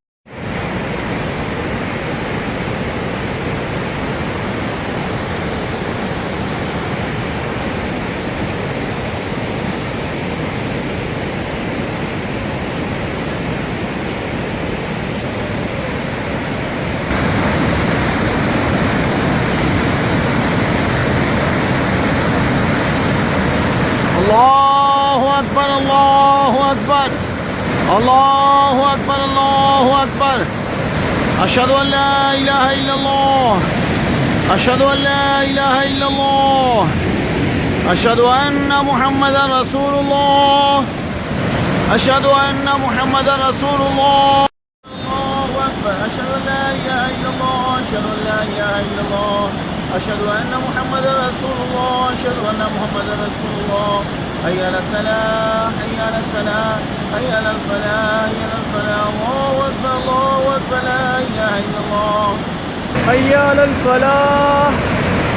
Speaker 1: اللہ اکبر، اللہ اکبر، اللہ اکبر، اللہ اکبر۔ اشہد ان لا الہ الا اللہ، اشہد ان لا الہ الا اللہ، اشہد ان محمد رسول اللہ، اشہد ان محمد رسول اللہ۔ اللہ اکبر، اشہد ان لا الہ الا اللہ، اشہد ان لا الہ الا اللہ، اشہد ان محمد رسول اللہ، اشہد ان محمد رسول اللہ۔ حی علی الصلاۃ، حی علی الصلاۃ، حی علی الفلاح، حی علی الفلاح۔ اللہ اکبر، اللہ اکبر، لا الہ الا اللہ۔
Speaker 2: حی علی الفلاح،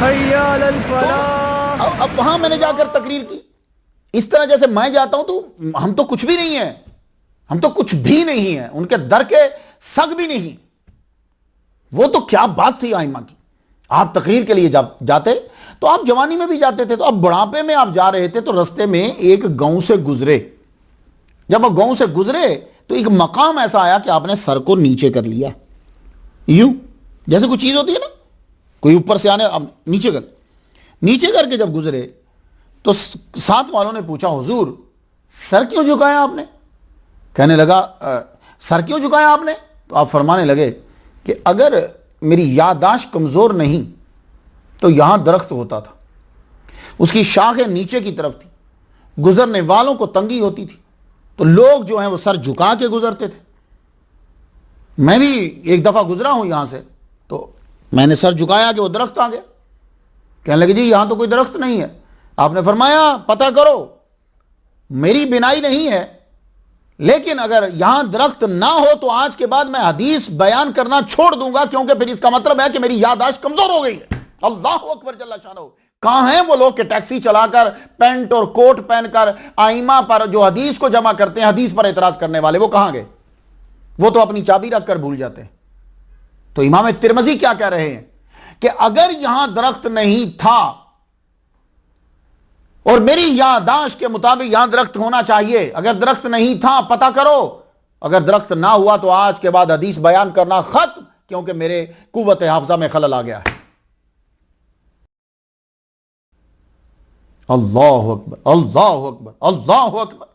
Speaker 2: حی علی الفلاح۔
Speaker 1: اب وہاں میں نے جا کر تقریر کی، اس طرح جیسے میں جاتا ہوں تو ہم تو کچھ بھی نہیں ہیں، ہم تو کچھ بھی نہیں ہیں، ان کے در کے سگ بھی نہیں۔ وہ تو کیا بات تھی آئمہ کی۔ آپ تقریر کے لیے جب جاتے تو آپ جوانی میں بھی جاتے تھے، تو اب بڑھاپے میں آپ جا رہے تھے تو رستے میں ایک گاؤں سے گزرے۔ جب آپ گاؤں سے گزرے تو ایک مقام ایسا آیا کہ آپ نے سر کو نیچے کر لیا، یوں جیسے کوئی چیز ہوتی ہے نا، کوئی اوپر سے آنے، اب نیچے کر کے جب گزرے تو ساتھ والوں نے پوچھا حضور سر کیوں جھکایا آپ نے؟ کہنے لگا سر کیوں جھکایا آپ نے؟ تو آپ فرمانے لگے کہ اگر میری یادداشت کمزور نہیں تو یہاں درخت ہوتا تھا، اس کی شاخیں نیچے کی طرف تھی، گزرنے والوں کو تنگی ہوتی تھی تو لوگ جو ہیں وہ سر جھکا کے گزرتے تھے۔ میں بھی ایک دفعہ گزرا ہوں یہاں سے، تو میں نے سر جھکایا کہ وہ درخت آ گیا۔ کہنے لگے جی یہاں تو کوئی درخت نہیں ہے۔ آپ نے فرمایا پتہ کرو، میری بینائی نہیں ہے، لیکن اگر یہاں درخت نہ ہو تو آج کے بعد میں حدیث بیان کرنا چھوڑ دوں گا، کیونکہ پھر اس کا مطلب ہے کہ میری یادداشت کمزور ہو گئی ہے۔ اللہ اکبر جل شانہ۔ کہاں ہیں وہ لوگ کہ ٹیکسی چلا کر پینٹ اور کوٹ پہن کر آئمہ پر جو حدیث کو جمع کرتے ہیں، حدیث پر اعتراض کرنے والے، وہ کہاں گئے؟ وہ تو اپنی چابی رکھ کر بھول جاتے ہیں۔ تو امام ترمذی کیا کہہ رہے ہیں کہ اگر یہاں درخت نہیں تھا اور میری یادداشت کے مطابق یہاں درخت ہونا چاہیے، اگر درخت نہیں تھا پتہ کرو، اگر درخت نہ ہوا تو آج کے بعد حدیث بیان کرنا ختم، کیونکہ میرے قوت حافظہ میں خلل آ گیا ہے۔ اللہ اکبر، اللہ اکبر، اللہ اکبر۔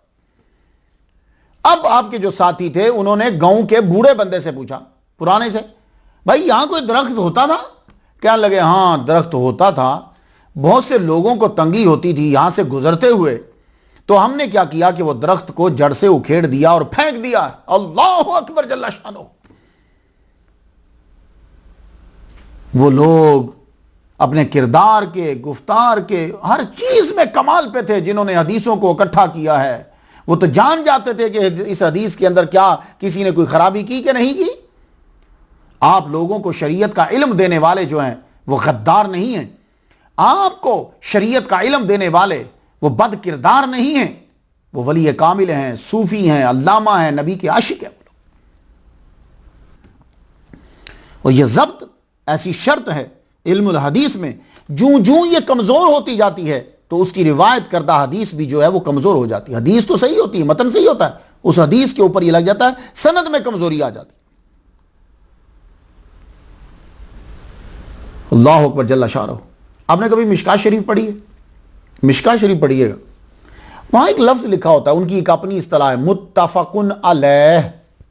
Speaker 1: اب آپ کے جو ساتھی تھے انہوں نے گاؤں کے بوڑھے بندے سے پوچھا، پرانے سے، بھائی یہاں کوئی درخت ہوتا تھا؟ کہنے لگے ہاں درخت ہوتا تھا، بہت سے لوگوں کو تنگی ہوتی تھی یہاں سے گزرتے ہوئے، تو ہم نے کیا کیا کہ وہ درخت کو جڑ سے اکھیڑ دیا اور پھینک دیا۔ اللہ اکبر جل شانہ۔ وہ لوگ اپنے کردار کے، گفتار کے، ہر چیز میں کمال پہ تھے جنہوں نے حدیثوں کو اکٹھا کیا ہے۔ وہ تو جان جاتے تھے کہ اس حدیث کے اندر کیا کسی نے کوئی خرابی کی کہ نہیں کی۔ آپ لوگوں کو شریعت کا علم دینے والے جو ہیں وہ غدار نہیں ہیں، آپ کو شریعت کا علم دینے والے وہ بد کردار نہیں ہیں، وہ ولی کامل ہیں، صوفی ہیں، علامہ ہیں، نبی کے عاشق ہیں۔ اور یہ ضبط ایسی شرط ہے علم الحدیث میں، جوں یہ کمزور ہوتی جاتی ہے تو اس کی روایت کردہ حدیث بھی جو ہے وہ کمزور ہو جاتی ہے۔ حدیث تو صحیح ہوتی ہے، متن صحیح ہوتا ہے، اس حدیث کے اوپر یہ لگ جاتا ہے سند میں کمزوری آ جاتی۔ اللہ اکبر جل شانہ۔ آپ نے کبھی مشکاۃ شریف پڑھی ہے؟ مشکاۃ شریف پڑھیے گا، وہاں ایک لفظ لکھا ہوتا ہے، ان کی ایک اپنی اصطلاح ہے، متفقن علیہ۔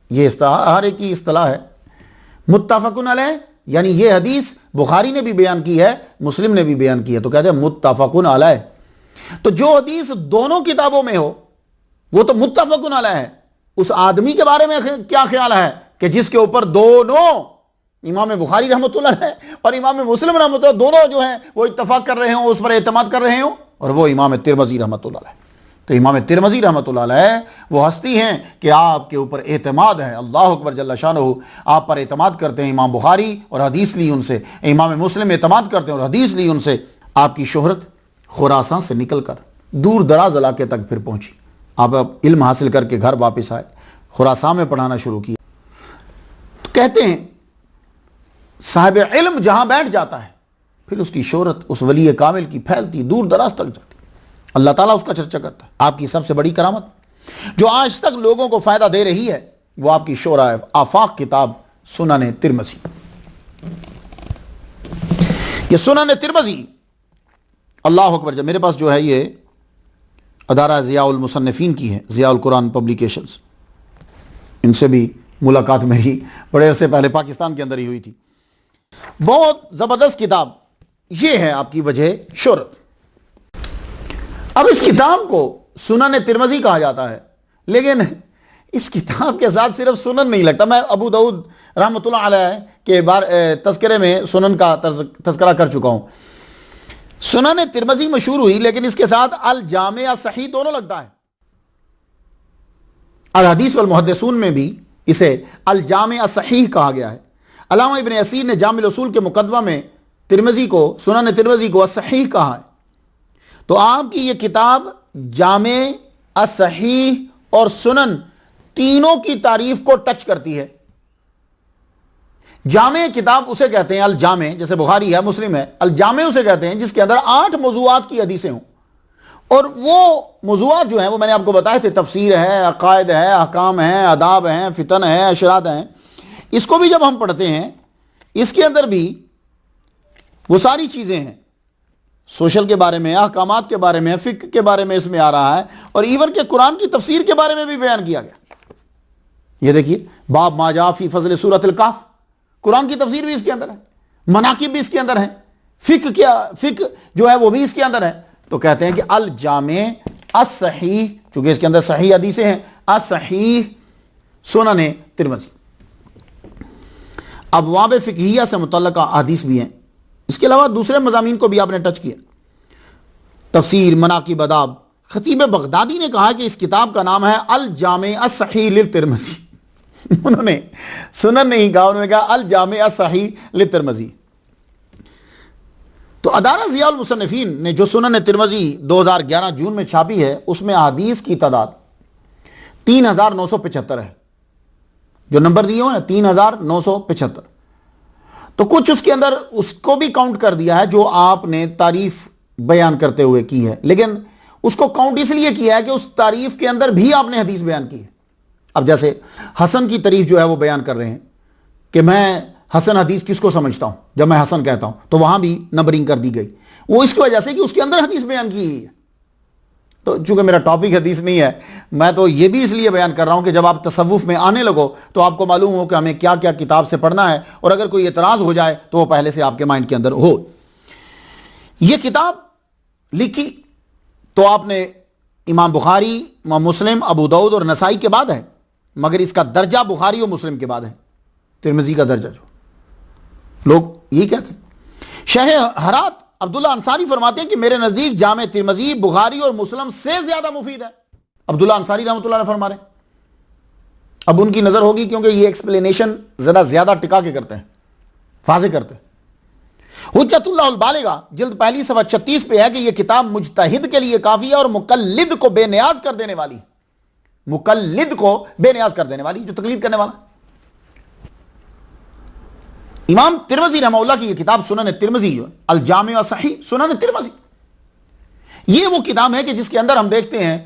Speaker 1: یہ اصطلاح ہر ایک کی اصطلاح ہے، متفقن علیہ، یعنی یہ حدیث بخاری نے بھی بیان کی ہے، مسلم نے بھی بیان کی ہے، تو کہتے ہیں متفقن علیہ۔ تو جو حدیث دونوں کتابوں میں ہو وہ تو متفقن علیہ ہے۔ اس آدمی کے بارے میں کیا خیال ہے کہ جس کے اوپر دونوں امام بخاری رحمۃ اللہ علیہ اور امام مسلم رحمۃ اللہ دونوں جو ہیں وہ اتفاق کر رہے ہوں، اس پر اعتماد کر رہے ہوں، اور وہ امام ترمذی رحمۃ اللہ علیہ۔ تو امام ترمذی رحمۃ اللہ علیہ وہ ہستی ہیں کہ آپ کے اوپر اعتماد ہے۔ اللہ اکبر جل شانہ۔ آپ پر اعتماد کرتے ہیں، امام بخاری اور حدیث لی ان سے، امام مسلم اعتماد کرتے ہیں اور حدیث لی ان سے۔ آپ کی شہرت خراسان سے نکل کر دور دراز علاقے تک پھر پہنچی۔ آپ علم حاصل کر کے گھر واپس آئے، خراسان میں پڑھانا شروع کیا۔ تو کہتے ہیں صاحب علم جہاں بیٹھ جاتا ہے پھر اس کی شہرت اس ولی کامل کی پھیلتی، دور دراز تک جاتی، اللہ تعالیٰ اس کا چرچا کرتا ہے۔ آپ کی سب سے بڑی کرامت جو آج تک لوگوں کو فائدہ دے رہی ہے وہ آپ کی شورہ آفاق کتاب سنن ترمذی۔ یہ سنن ترمذی، اللہ اکبر، جب میرے پاس جو ہے یہ ادارہ ضیاء المصنفین کی ہے، ضیاء القرآن پبلیکیشنز، ان سے بھی ملاقات میری بڑے عرصے پہلے پاکستان کے اندر ہی ہوئی تھی۔ بہت زبردست کتاب، یہ ہے آپ کی وجہ شہرت۔ اب اس کتاب کو سنن ترمذی کہا جاتا ہے، لیکن اس کتاب کے ساتھ صرف سنن نہیں لگتا۔ میں ابو داؤد رحمۃ اللہ علیہ کے تذکرے میں سنن کا تذکرہ کر چکا ہوں۔ سنن ترمذی مشہور ہوئی، لیکن اس کے ساتھ الجامع صحیح دونوں لگتا ہے۔ الحدیث والمحدثون میں بھی اسے الجامع صحیح کہا گیا ہے۔ علامہ ابن اسیر نے جامع الاصول کے مقدمہ میں ترمذی کو، سنن ترمذی کو صحیح کہا ہے۔ تو آپ کی یہ کتاب جامع الصحیح اور سنن تینوں کی تعریف کو ٹچ کرتی ہے۔ جامع کتاب اسے کہتے ہیں الجامع، جیسے بخاری ہے، مسلم ہے، الجامع اسے کہتے ہیں جس کے اندر 8 موضوعات کی حدیثیں ہوں، اور وہ موضوعات جو ہیں وہ میں نے آپ کو بتایا تھے، تفسیر ہے، عقائد ہے، احکام ہیں، آداب ہیں، فتن ہے، اشراط ہیں۔ اس کو بھی جب ہم پڑھتے ہیں اس کے اندر بھی وہ ساری چیزیں ہیں، سوشل کے بارے میں، احکامات کے بارے میں، فقہ کے بارے میں اس میں آ رہا ہے، اور ایون کہ قرآن کی تفسیر کے بارے میں بھی بیان کیا گیا۔ یہ دیکھیے باب ما جاء فی فضل سورۃ الکہف، قرآن کی تفسیر بھی اس کے اندر ہے، مناقب بھی اس کے اندر ہیں، فقہ جو ہے وہ بھی اس کے اندر ہے۔ تو کہتے ہیں کہ الجامع الصحیح، چونکہ اس کے اندر صحیح حدیثیں ہیں، الصحیح سنن ترمذی۔ ابواب فقہیہ سے متعلقہ احادیث بھی ہیں، اس کے علاوہ دوسرے مضامین کو بھی آپ نے ٹچ کیا، تفسیر، مناقب، آداب۔ خطیب بغدادی نے کہا کہ اس کتاب کا نام ہے الجامع الصحیح للترمذی۔ انہوں نے سنن نہیں کہا، انہوں نے کہا الجامع الصحیح للترمذی۔ تو ادارہ ضیاء المصنفین نے جو سنن ترمذی 2011 جون میں چھاپی ہے، اس میں احادیث کی تعداد 3975 ہے، جو نمبر دیے ہوئے نا 3975۔ تو کچھ اس کے اندر اس کو بھی کاؤنٹ کر دیا ہے جو آپ نے تعریف بیان کرتے ہوئے کی ہے، لیکن اس کو کاؤنٹ اس لیے کیا ہے کہ اس تعریف کے اندر بھی آپ نے حدیث بیان کی ہے۔ اب جیسے حسن کی تعریف جو ہے وہ بیان کر رہے ہیں کہ میں حسن حدیث کس کو سمجھتا ہوں، جب میں حسن کہتا ہوں تو وہاں بھی نمبرنگ کر دی گئی، وہ اس کی وجہ سے کہ اس کے اندر حدیث بیان کی ہے۔ تو چونکہ میرا ٹاپک حدیث نہیں ہے، میں تو یہ بھی اس لیے بیان کر رہا ہوں کہ جب آپ تصوف میں آنے لگو تو آپ کو معلوم ہو کہ ہمیں کیا کیا کتاب سے پڑھنا ہے، اور اگر کوئی اعتراض ہو جائے تو وہ پہلے سے آپ کے مائنڈ کے اندر ہو۔ یہ کتاب لکھی تو آپ نے امام بخاری، امام مسلم، ابو داؤد اور نسائی کے بعد ہے، مگر اس کا درجہ بخاری اور مسلم کے بعد ہے، ترمذی کا درجہ جو لوگ یہ کہتے ہیں۔ شیخ حرات عبداللہ انصاری فرماتے ہیں کہ میرے نزدیک جامع ترمذی بخاری اور مسلم سے زیادہ مفید ہے۔ عبداللہ انصاری رحمۃ اللہ علیہ فرما رہے ہیں۔ اب ان کی نظر ہوگی کیونکہ یہ ایکسپلینیشن زیادہ ٹکا کے کرتے ہیں، واضح کرتے ہیں۔ حجت اللہ البالغہ جلد پہلی صفحہ 36 پہ ہے کہ یہ کتاب مجتہد کے لیے کافی ہے اور مقلد کو بے نیاز کر دینے والی، مقلد کو بے نیاز کر دینے والی، جو تقلید کرنے والا۔ امام ترمذی رحمہ اللہ کی یہ کتاب سنن ترمذی جو ہے الجامع صحیح سنن ترمذی، یہ وہ کتاب ہے کہ جس کے اندر ہم دیکھتے ہیں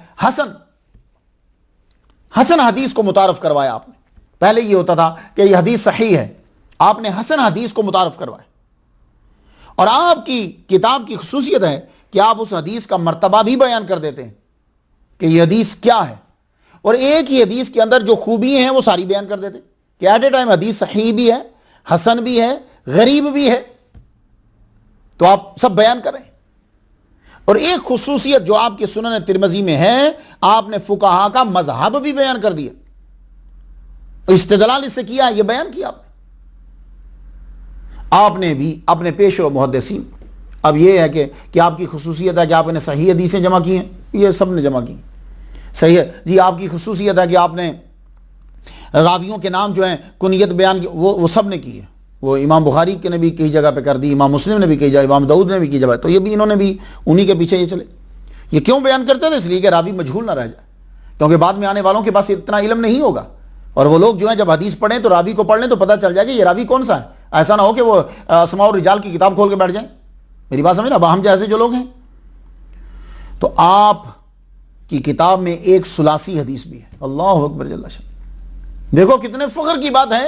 Speaker 1: حسن حدیث کو متعارف کروایا آپ نے۔ پہلے یہ ہوتا تھا کہ یہ حدیث صحیح ہے، آپ نے حسن حدیث کو متعارف کروایا، اور آپ کی کتاب کی خصوصیت ہے کہ آپ اس حدیث کا مرتبہ بھی بیان کر دیتے ہیں کہ یہ حدیث کیا ہے، اور ایک ہی حدیث کے اندر جو خوبی ہیں وہ ساری بیان کر دیتے ہیں کہ ایٹ اے ٹائم حدیث صحیح بھی ہے، حسن بھی ہے، غریب بھی ہے، تو آپ سب بیان کریں۔ اور ایک خصوصیت جو آپ کے سنن ترمذی میں ہے، آپ نے فقہا کا مذہب بھی بیان کر دیا، استدلال اس سے کیا، یہ بیان کیا آپ نے بھی اپنے پیش و محدثین۔ اب یہ ہے کہ آپ کی خصوصیت ہے کہ آپ نے صحیح حدیثیں جمع کی ہیں، یہ سب نے جمع کی ہیں، صحیح ہے جی۔ آپ کی خصوصیت ہے کہ آپ نے راویوں کے نام جو ہیں کنیت بیان کی، وہ سب نے کی ہے، وہ امام بخاری کے نے بھی کئی جگہ پہ کر دی، امام مسلم نے بھی کئی جگہ، امام داؤد نے بھی کی جگہ، تو یہ بھی انہوں نے بھی انہی کے پیچھے یہ چلے۔ یہ کیوں بیان کرتے تھے؟ اس لیے کہ راوی مجہول نہ رہ جائے، کیونکہ بعد میں آنے والوں کے پاس اتنا علم نہیں ہوگا، اور وہ لوگ جو ہیں جب حدیث پڑھیں تو راوی کو پڑھ لیں تو پتہ چل جائے کہ یہ راوی کون سا ہے۔ ایسا نہ ہو کہ وہ اسماء الرجال کی کتاب کھول کے بیٹھ جائیں، میری بات سمجھ نا، اب ہم جیسے جو لوگ ہیں۔ تو آپ کی کتاب میں ایک ثلاثی حدیث بھی ہے، اللہ اکبر جل شان۔ دیکھو کتنے فخر کی بات ہے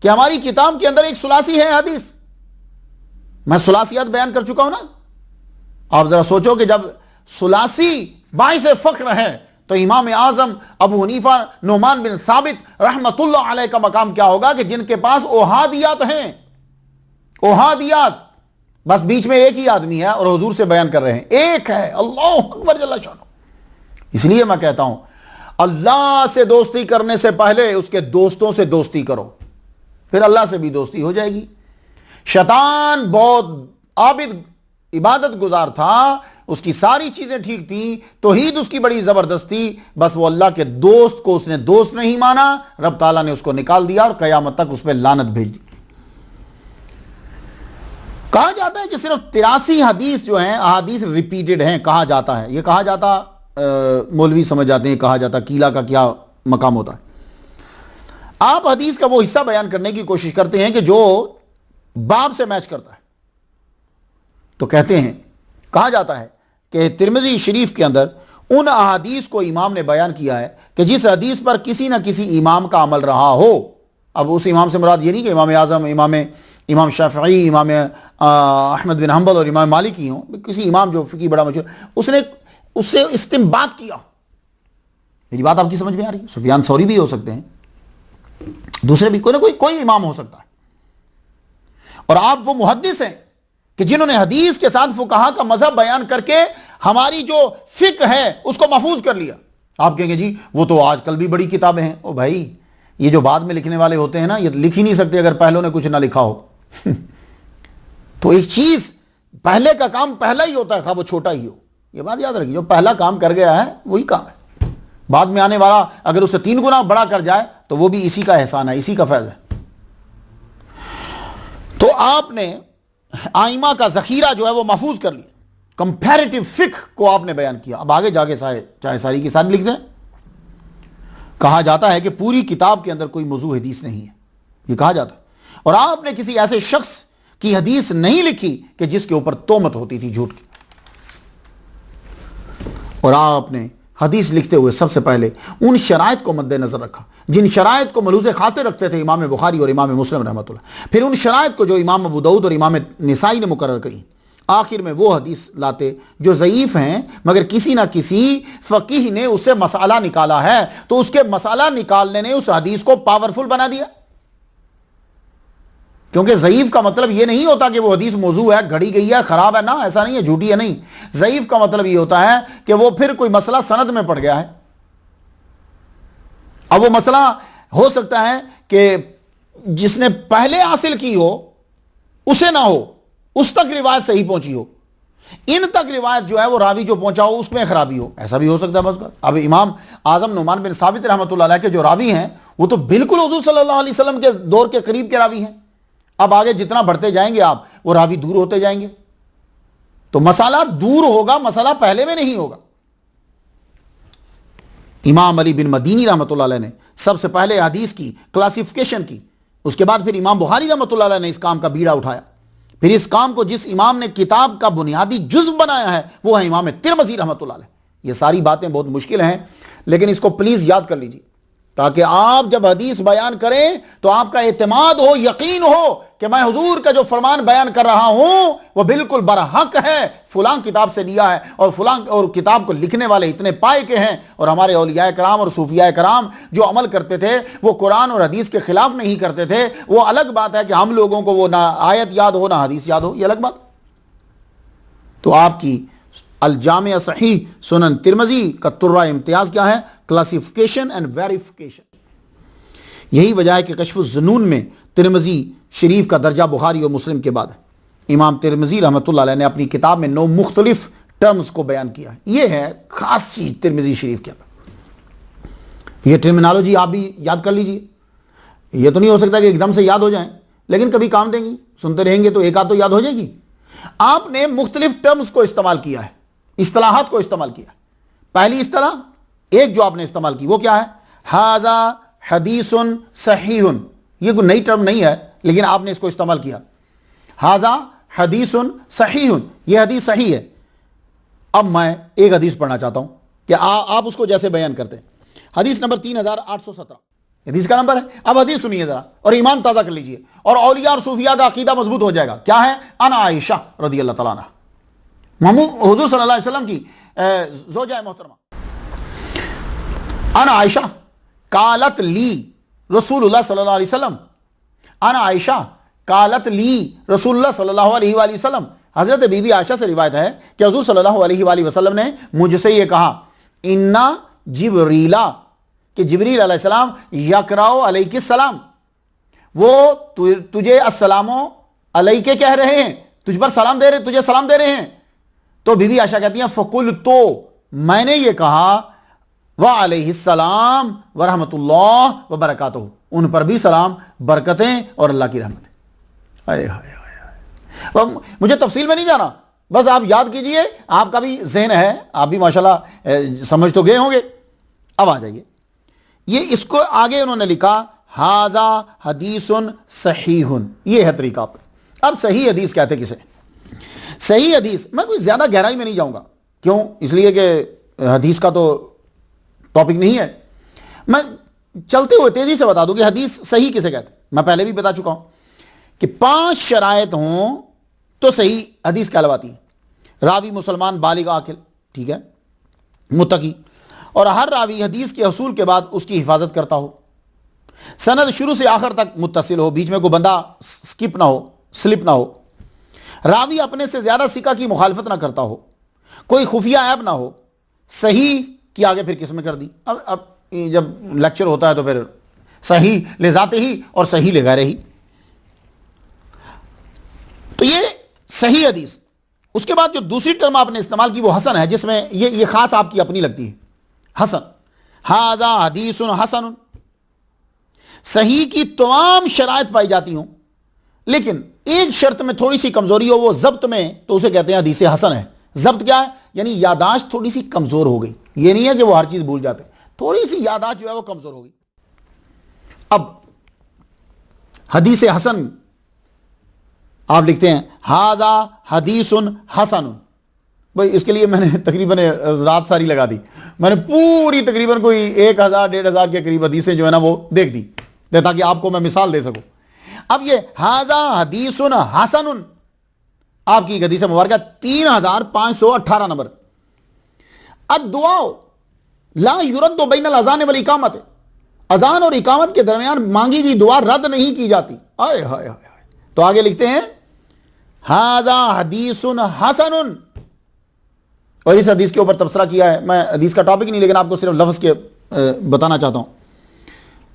Speaker 1: کہ ہماری کتاب کے اندر ایک ثلاثی ہے حدیث۔ میں ثلاثیات بیان کر چکا ہوں نا، آپ ذرا سوچو کہ جب ثلاثی باعث فخر ہے تو امام اعظم ابو حنیفہ نعمان بن ثابت رحمت اللہ علیہ کا مقام کیا ہوگا کہ جن کے پاس احادیات ہیں، احادیات، بس بیچ میں ایک ہی آدمی ہے اور حضور سے بیان کر رہے ہیں، ایک ہے، اللہ اکبر جل شانہ۔ اس لیے میں کہتا ہوں اللہ سے دوستی کرنے سے پہلے اس کے دوستوں سے دوستی کرو، پھر اللہ سے بھی دوستی ہو جائے گی۔ شیطان بہت عابد عبادت گزار تھا، اس کی ساری چیزیں ٹھیک تھیں، توحید اس کی بڑی زبردست تھی، بس وہ اللہ کے دوست کو اس نے دوست نہیں مانا، رب تعالیٰ نے اس کو نکال دیا اور قیامت تک اس پہ لعنت بھیج دی۔ کہا جاتا ہے کہ صرف 83 حدیث جو ہیں احادیث ریپیٹڈ ہیں، کہا جاتا ہے، یہ کہا جاتا مولوی سمجھ جاتے ہیں، کہا جاتا قیلہ کا کیا مقام ہوتا ہے. آپ حدیث کا وہ حصہ بیان کرنے کی کوشش کرتے ہیں کہ جو باب سے میچ کرتا ہے. تو کہتے ہیں، کہا جاتا ہے کہ ترمذی شریف کے اندر ان احادیث کو امام نے بیان کیا ہے کہ جس حدیث پر کسی نہ کسی امام کا عمل رہا ہو. اب اس امام سے مراد یہ نہیں کہ امام اعظم، امام شافعی، امام احمد بن حنبل اور امام مالک ہی ہوں، کسی امام جو فقی بڑا مشہور، اس نے اس سے استنباط کیا. میری بات آپ کی سمجھ میں آ رہی ہے؟ سفیان ثوری بھی ہو سکتے ہیں، دوسرے بھی، کوئی نہ کوئی امام ہو سکتا ہے. اور آپ وہ محدث ہیں کہ جنہوں نے حدیث کے ساتھ فقہا کا مذہب بیان کر کے ہماری جو فقہ ہے اس کو محفوظ کر لیا. آپ کہیں گے جی وہ تو آج کل بھی بڑی کتابیں ہیں. او بھائی، یہ جو بعد میں لکھنے والے ہوتے ہیں نا، یہ لکھ ہی نہیں سکتے اگر پہلوں نے کچھ نہ لکھا ہو. تو ایک چیز، پہلے کا کام پہلا ہی ہوتا ہے، خواہ وہ چھوٹا ہی ہو. یہ بات یاد رکھیے، جو پہلا کام کر گیا ہے وہی کام ہے. بعد میں آنے والا اگر اسے 3 گنا بڑا کر جائے تو وہ بھی اسی کا احسان ہے، اسی کا فیض ہے. تو آپ نے آئمہ کا ذخیرہ جو ہے وہ محفوظ کر لیا. کمپیریٹیو فقہ کو آپ نے بیان کیا. اب آگے جا کے چاہے ساری کی ساری لکھ دیں. کہا جاتا ہے کہ پوری کتاب کے اندر کوئی موضوع حدیث نہیں ہے، یہ کہا جاتا ہے. اور آپ نے کسی ایسے شخص کی حدیث نہیں لکھی کہ جس کے اوپر تہمت ہوتی تھی جھوٹ کی. اور آپ نے حدیث لکھتے ہوئے سب سے پہلے ان شرائط کو مد نظر رکھا جن شرائط کو ملوز خاطر رکھتے تھے امام بخاری اور امام مسلم رحمۃ اللہ. پھر ان شرائط کو جو امام ابو داؤد اور امام نسائی نے مقرر کری، آخر میں وہ حدیث لاتے جو ضعیف ہیں مگر کسی نہ کسی فقیہ نے اس سے مسئلہ نکالا ہے، تو اس کے مسئلہ نکالنے نے اس حدیث کو پاورفل بنا دیا. کیونکہ ضعیف کا مطلب یہ نہیں ہوتا کہ وہ حدیث موضوع ہے، گھڑی گئی ہے، خراب ہے، نہ ایسا نہیں ہے، جھوٹی ہے نہیں. ضعیف کا مطلب یہ ہوتا ہے کہ وہ پھر کوئی مسئلہ سند میں پڑ گیا ہے. اب وہ مسئلہ ہو سکتا ہے کہ جس نے پہلے حاصل کی ہو اسے نہ ہو، اس تک روایت صحیح پہنچی ہو، ان تک روایت جو ہے وہ راوی جو پہنچا ہو اس میں خرابی ہو، ایسا بھی ہو سکتا ہے بس. اب امام اعظم نعمان بن ثابت رحمۃ اللہ علیہ کے جو راوی ہیں وہ تو بالکل حضور صلی اللہ علیہ وسلم کے دور کے قریب کے راوی ہیں. اب آگے جتنا بڑھتے جائیں گے آپ، وہ راوی دور ہوتے جائیں گے، تو مسئلہ دور ہوگا، مسئلہ پہلے میں نہیں ہوگا. امام علی بن مدینی رحمۃ اللہ علیہ نے سب سے پہلے حدیث کی کلاسیفیکیشن کی، اس کے بعد پھر امام بخاری رحمۃ اللہ علیہ نے اس کام کا بیڑا اٹھایا. پھر اس کام کو جس امام نے کتاب کا بنیادی جزو بنایا ہے وہ ہے امام ترمذی رحمۃ اللہ علیہ. یہ ساری باتیں بہت مشکل ہیں، لیکن اس کو پلیز یاد کر لیجیے تاکہ آپ جب حدیث بیان کریں تو آپ کا اعتماد ہو، یقین ہو کہ میں حضور کا جو فرمان بیان کر رہا ہوں وہ بالکل برحق ہے، فلاں کتاب سے لیا ہے، اور فلاں اور کتاب کو لکھنے والے اتنے پائے کے ہیں. اور ہمارے اولیاء کرام اور صوفیاء کرام جو عمل کرتے تھے وہ قرآن اور حدیث کے خلاف نہیں کرتے تھے. وہ الگ بات ہے کہ ہم لوگوں کو وہ نہ آیت یاد ہو نہ حدیث یاد ہو، یہ الگ بات. تو آپ کی الجامع صحیح سنن ترمذی کا ترہ امتیاز کیا ہے؟ Classification and verification. یہی وجہ ہے کہ کشف الظنون میں ترمذی شریف کا درجہ بخاری اور مسلم کے بعد ہے. امام ترمذی رحمۃ اللہ علیہ نے اپنی کتاب میں 9 مختلف ٹرمز کو بیان کیا ہے. یہ ہے خاص چیز ترمذی شریف کے اندر. یہ ٹرمینالوجی آپ بھی یاد کر لیجئے. یہ تو نہیں ہو سکتا کہ ایک دم سے یاد ہو جائیں، لیکن کبھی کام دیں گی، سنتے رہیں گے تو ایک آدھ تو یاد ہو جائے گی. آپ نے مختلف ٹرمز کو استعمال کیا ہے، اصطلاحات کو استعمال کیا. پہلی اصطلاح ایک جو آپ نے استعمال کی وہ کیا ہے؟ ھذا حدیث صحیح. یہ کوئی نئی ٹرم نہیں ہے لیکن آپ نے اس کو استعمال کیا. ھذا حدیث صحیح، یہ حدیث صحیح ہے. اب میں ایک حدیث پڑھنا چاہتا ہوں کہ آپ اس کو جیسے بیان کرتے ہیں. حدیث نمبر 3817 حدیث کا نمبر ہے. اب حدیث سنیے ذرا اور ایمان تازہ کر لیجئے اور اولیاء اور صوفیاء کا عقیدہ مضبوط ہو جائے گا. کیا ہے؟ انا عائشہ رضی اللہ تعالیٰ عنہ، حضور صلی اللہ علیہ وسلم کی زوجہ محترمہ. انا عائشہ قالت لی رسول اللہ صلی اللہ علیہ وسلم. انا عائشہ قالت لی رسول اللہ صلی اللہ علیہ وآلہ وسلم. حضرت بی بی عائشہ سے روایت ہے کہ حضور صلی اللہ علیہ وآلہ وسلم نے مجھ سے یہ کہا، انا جبریلا، کہ جبریل علیہ السلام یقرأ علیک السلام، وہ تجھے السلام علیک کہہ رہے ہیں، تجھ پر سلام دے رہے، تجھے سلام دے رہے ہیں. تو بی بی عائشہ کہتی ہیں فقلت، تو میں نے یہ کہا وعلیہ السلام ورحمۃ اللہ وبرکاتہ، ان پر بھی سلام، برکتیں اور اللہ کی رحمت. مجھے تفصیل میں نہیں جانا، بس آپ یاد کیجئے، آپ کا بھی ذہن ہے، آپ بھی ماشاءاللہ سمجھ تو گئے ہوں گے. اب آ جائیے، یہ اس کو آگے انہوں نے لکھا ھذا حدیث صحیح، یہ ہے طریقہ پہ. اب صحیح حدیث کہتے کسے؟ صحیح حدیث میں کوئی زیادہ گہرائی میں نہیں جاؤں گا، کیوں؟ اس لیے کہ حدیث کا تو ٹاپک نہیں ہے. میں چلتے ہوئے تیزی سے بتا دوں کہ حدیث صحیح کسے کہتے ہیں. میں پہلے بھی بتا چکا ہوں کہ 5 شرائط ہوں تو صحیح حدیث کہلواتی ہے. راوی مسلمان بالغ عاقل، ٹھیک ہے، متقی، اور ہر راوی حدیث کے حصول کے بعد اس کی حفاظت کرتا ہو. سند شروع سے آخر تک متصل ہو، بیچ میں کوئی بندہ سکپ نہ ہو، سلپ نہ ہو. راوی اپنے سے زیادہ ثقہ کی مخالفت نہ کرتا ہو، کوئی خفیہ عیب نہ ہو. صحیح کی آگے پھر کس میں کر دی؟ اب جب لیکچر ہوتا ہے تو پھر صحیح لے ذاتے ہی اور صحیح لے غیرہ ہی. تو یہ صحیح حدیث. اس کے بعد جو دوسری ٹرم آپ نے استعمال کی وہ حسن ہے، جس میں یہ خاص آپ کی اپنی لگتی ہے. حسن، ھذا حدیث حسن. صحیح کی تمام شرائط پائی جاتی ہوں، لیکن ایک شرط میں تھوڑی سی کمزوری ہو، وہ ضبط میں، تو اسے کہتے ہیں حدیث حسن ہے. ضبط کیا ہے؟ یعنی یاداشت تھوڑی سی کمزور ہو گئی. یہ نہیں ہے کہ وہ ہر چیز بھول جاتے، تھوڑی سی یاداشت جو ہے وہ کمزور ہو گئی. اب حدیث حسن آپ لکھتے ہیں ھذا حدیث حسن. بھائی اس کے لیے میں نے تقریباً رات ساری لگا دی. میں نے پوری تقریباً کوئی 1000-1500 کے قریب حدیثیں جو ہے نا وہ دیکھ دی تاکہ آپ کو میں مثال دے سکوں. اب یہ ھذا حدیث حسن آپ کی حدیث مبارکہ 3518 نمبر. الدعاء لا يرد بین الاذان والاقامت. اذان اور اقامت کے درمیان مانگی گئی دعا رد نہیں کی جاتی. آئے ہائے ہائے. تو آگے لکھتے ہیں ھذا حدیث حسن. اور اس حدیث کے اوپر تبصرہ کیا ہے. میں حدیث کا ٹاپک نہیں، لیکن آپ کو صرف لفظ کے بتانا چاہتا ہوں.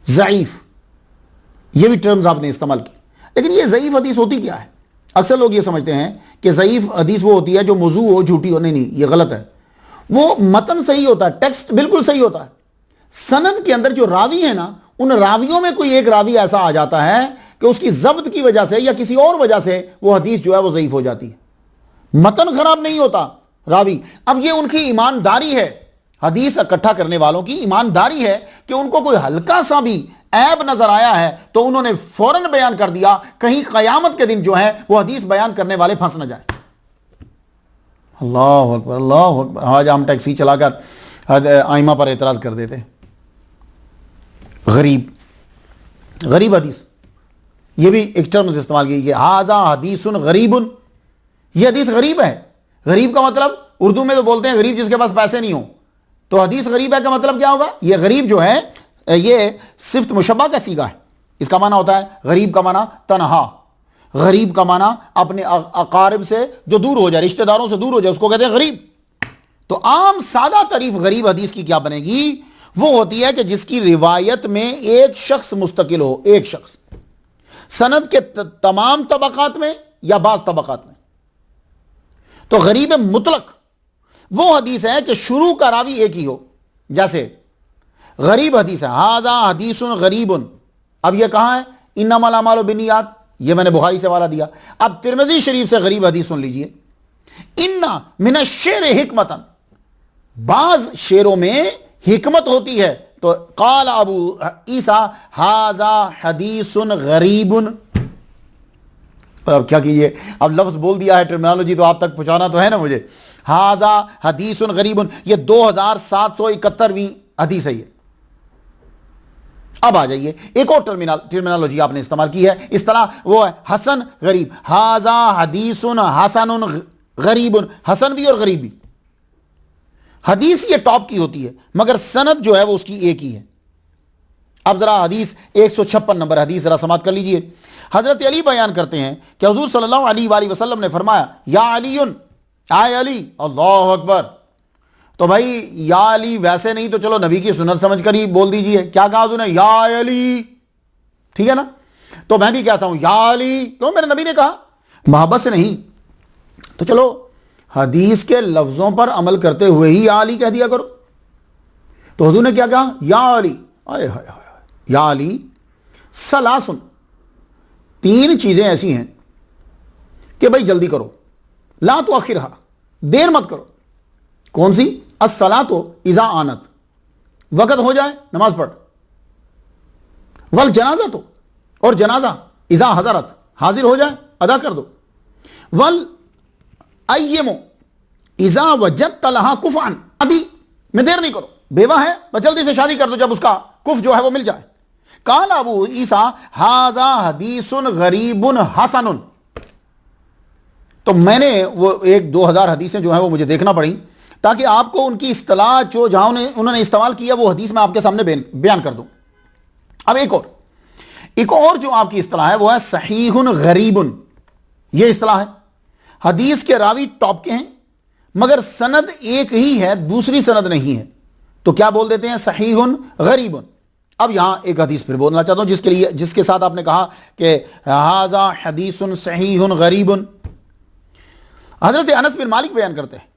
Speaker 1: ضعیف، یہ بھی ٹرمز آپ نے استعمال کی. لیکن یہ ضعیف حدیث ہوتی کیا ہے؟ اکثر لوگ یہ سمجھتے ہیں کہ ضعیف حدیث وہ ہوتی ہے جو موضوع ہو، جھوٹی ہو. نہیں، یہ غلط ہے. وہ متن صحیح ہوتا ہے، ٹیکسٹ بالکل صحیح ہوتا ہے. سند کے اندر جو راوی ہے نا، ان راویوں میں کوئی ایک راوی ایسا آ جاتا ہے کہ اس کی ضبط کی وجہ سے یا کسی اور وجہ سے وہ حدیث جو ہے وہ ضعیف ہو جاتی ہے. متن خراب نہیں ہوتا راوی. اب یہ ان کی ایمانداری ہے، حدیث اکٹھا کرنے والوں کی ایمانداری ہے کہ ان کو کوئی ہلکا سا بھی عیب نظر آیا ہے تو انہوں نے فوراً بیان کر دیا، کہیں قیامت کے دن جو ہے وہ حدیث بیان کرنے والے پھنس نہ جائیں. اللہ اکبر، اللہ اکبر. آج ہم ٹیکسی چلا کر آئمہ پر اعتراض کر دیتے. غریب حدیث، یہ بھی ایک ٹرمز استعمال کی ہے. ھذا حدیث غریب. یہ حدیث غریب ہے. غریب کا مطلب اردو میں تو بولتے ہیں غریب جس کے پاس پیسے نہیں ہوں. تو حدیث غریب ہے کا مطلب کیا ہوگا؟ یہ غریب جو ہے یہ صفت مشبہ کا صیغہ ہے. اس کا معنی ہوتا ہے غریب کا معنی تنہا، غریب کا معنی اپنے اقارب سے جو دور ہو جائے، رشتہ داروں سے دور ہو جائے، اس کو کہتے ہیں غریب. تو عام سادہ تعریف غریب حدیث کی کیا بنے گی؟ وہ ہوتی ہے کہ جس کی روایت میں ایک شخص مستقل ہو، ایک شخص سند کے تمام طبقات میں یا بعض طبقات میں. تو غریب مطلق وہ حدیث ہے کہ شروع کا راوی ایک ہی ہو. جیسے غریب حدیث ہے ھذا حدیث غریب. اب یہ کہاں ہے؟ انما الاعمال بالنیات، یہ میں نے بخاری سے حوالہ دیا. اب ترمذی شریف سے غریب حدیث سن لیجئے. ان من الشعر حکمتا، بعض شعروں میں حکمت ہوتی ہے. تو قال ابو عیسیٰ ھذا حدیث غریب. اب کیا کیجئے، اب لفظ بول دیا ہے، ٹرمینالوجی تو آپ تک پہنچانا تو ہے نا مجھے. ھذا حدیث غریب، یہ 2771ویں حدیث ہے. یہ اب آ جائیے، ایک اور ٹرمینالوجی آپ نے استعمال کی ہے، اصطلاح وہ ہے حسن غریب. ھذا حدیث حسن غریب، حسن بھی اور غریب بھی. حدیث یہ ٹاپ کی ہوتی ہے مگر سند جو ہے وہ اس کی ایک ہی ہے. اب ذرا حدیث 156 نمبر حدیث ذرا سماعت کر لیجئے. حضرت علی بیان کرتے ہیں کہ حضور صلی اللہ علیہ وآلہ وسلم نے فرمایا یا علی، آئے علی. اللہ اکبر. تو بھائی یا علی ویسے نہیں تو چلو نبی کی سنت سمجھ کر ہی بول دیجئے. کیا کہا حضور نے؟ یا علی. ٹھیک ہے نا؟ تو میں بھی کہتا ہوں یا علی، کیوں؟ میرے نبی نے کہا، محبت سے نہیں. تو چلو حدیث کے لفظوں پر عمل کرتے ہوئے ہی یا علی کہہ دیا کرو. تو حضور نے کیا کہا؟ یا علی. آئے ہائے ہائے. یا علی سلاسن، 3 چیزیں ایسی ہیں کہ بھائی جلدی کرو. لا تؤخرھا، دیر مت کرو. کون سی؟ الصلاۃ اذا آنت، وقت ہو جائے نماز پڑھ. والجنازہ تو، اور جنازہ اذا حضرت حاضر ہو جائے ادا کر دو، والایمو اذا وجدت لها کفعا، ابھی میں دیر نہیں کرو، بیوہ ہے بس جلدی سے شادی کر دو جب اس کا کف جو ہے وہ مل جائے۔ قال ابو عیسیٰ ھذا حدیث غریب حسن، تو میں نے وہ 1-2 ہزار حدیثیں جو ہیں وہ مجھے دیکھنا پڑیں تاکہ آپ کو ان کی اصطلاح جو جہاں انہوں نے استعمال کیا وہ حدیث میں آپ کے سامنے بیان کر دوں۔ اب ایک اور جو آپ کی اصطلاح ہے وہ ہے صحیح غریب، یہ اصطلاح ہے، حدیث کے راوی ٹاپ کے ہیں مگر سند ایک ہی ہے، دوسری سند نہیں ہے، تو کیا بول دیتے ہیں؟ صحیح غریب۔ اب یہاں ایک حدیث پھر بولنا چاہتا ہوں جس کے ساتھ آپ نے کہا کہ ھذا حدیث صحیح غریب۔ حضرت انس بن مالک بیان کرتے ہیں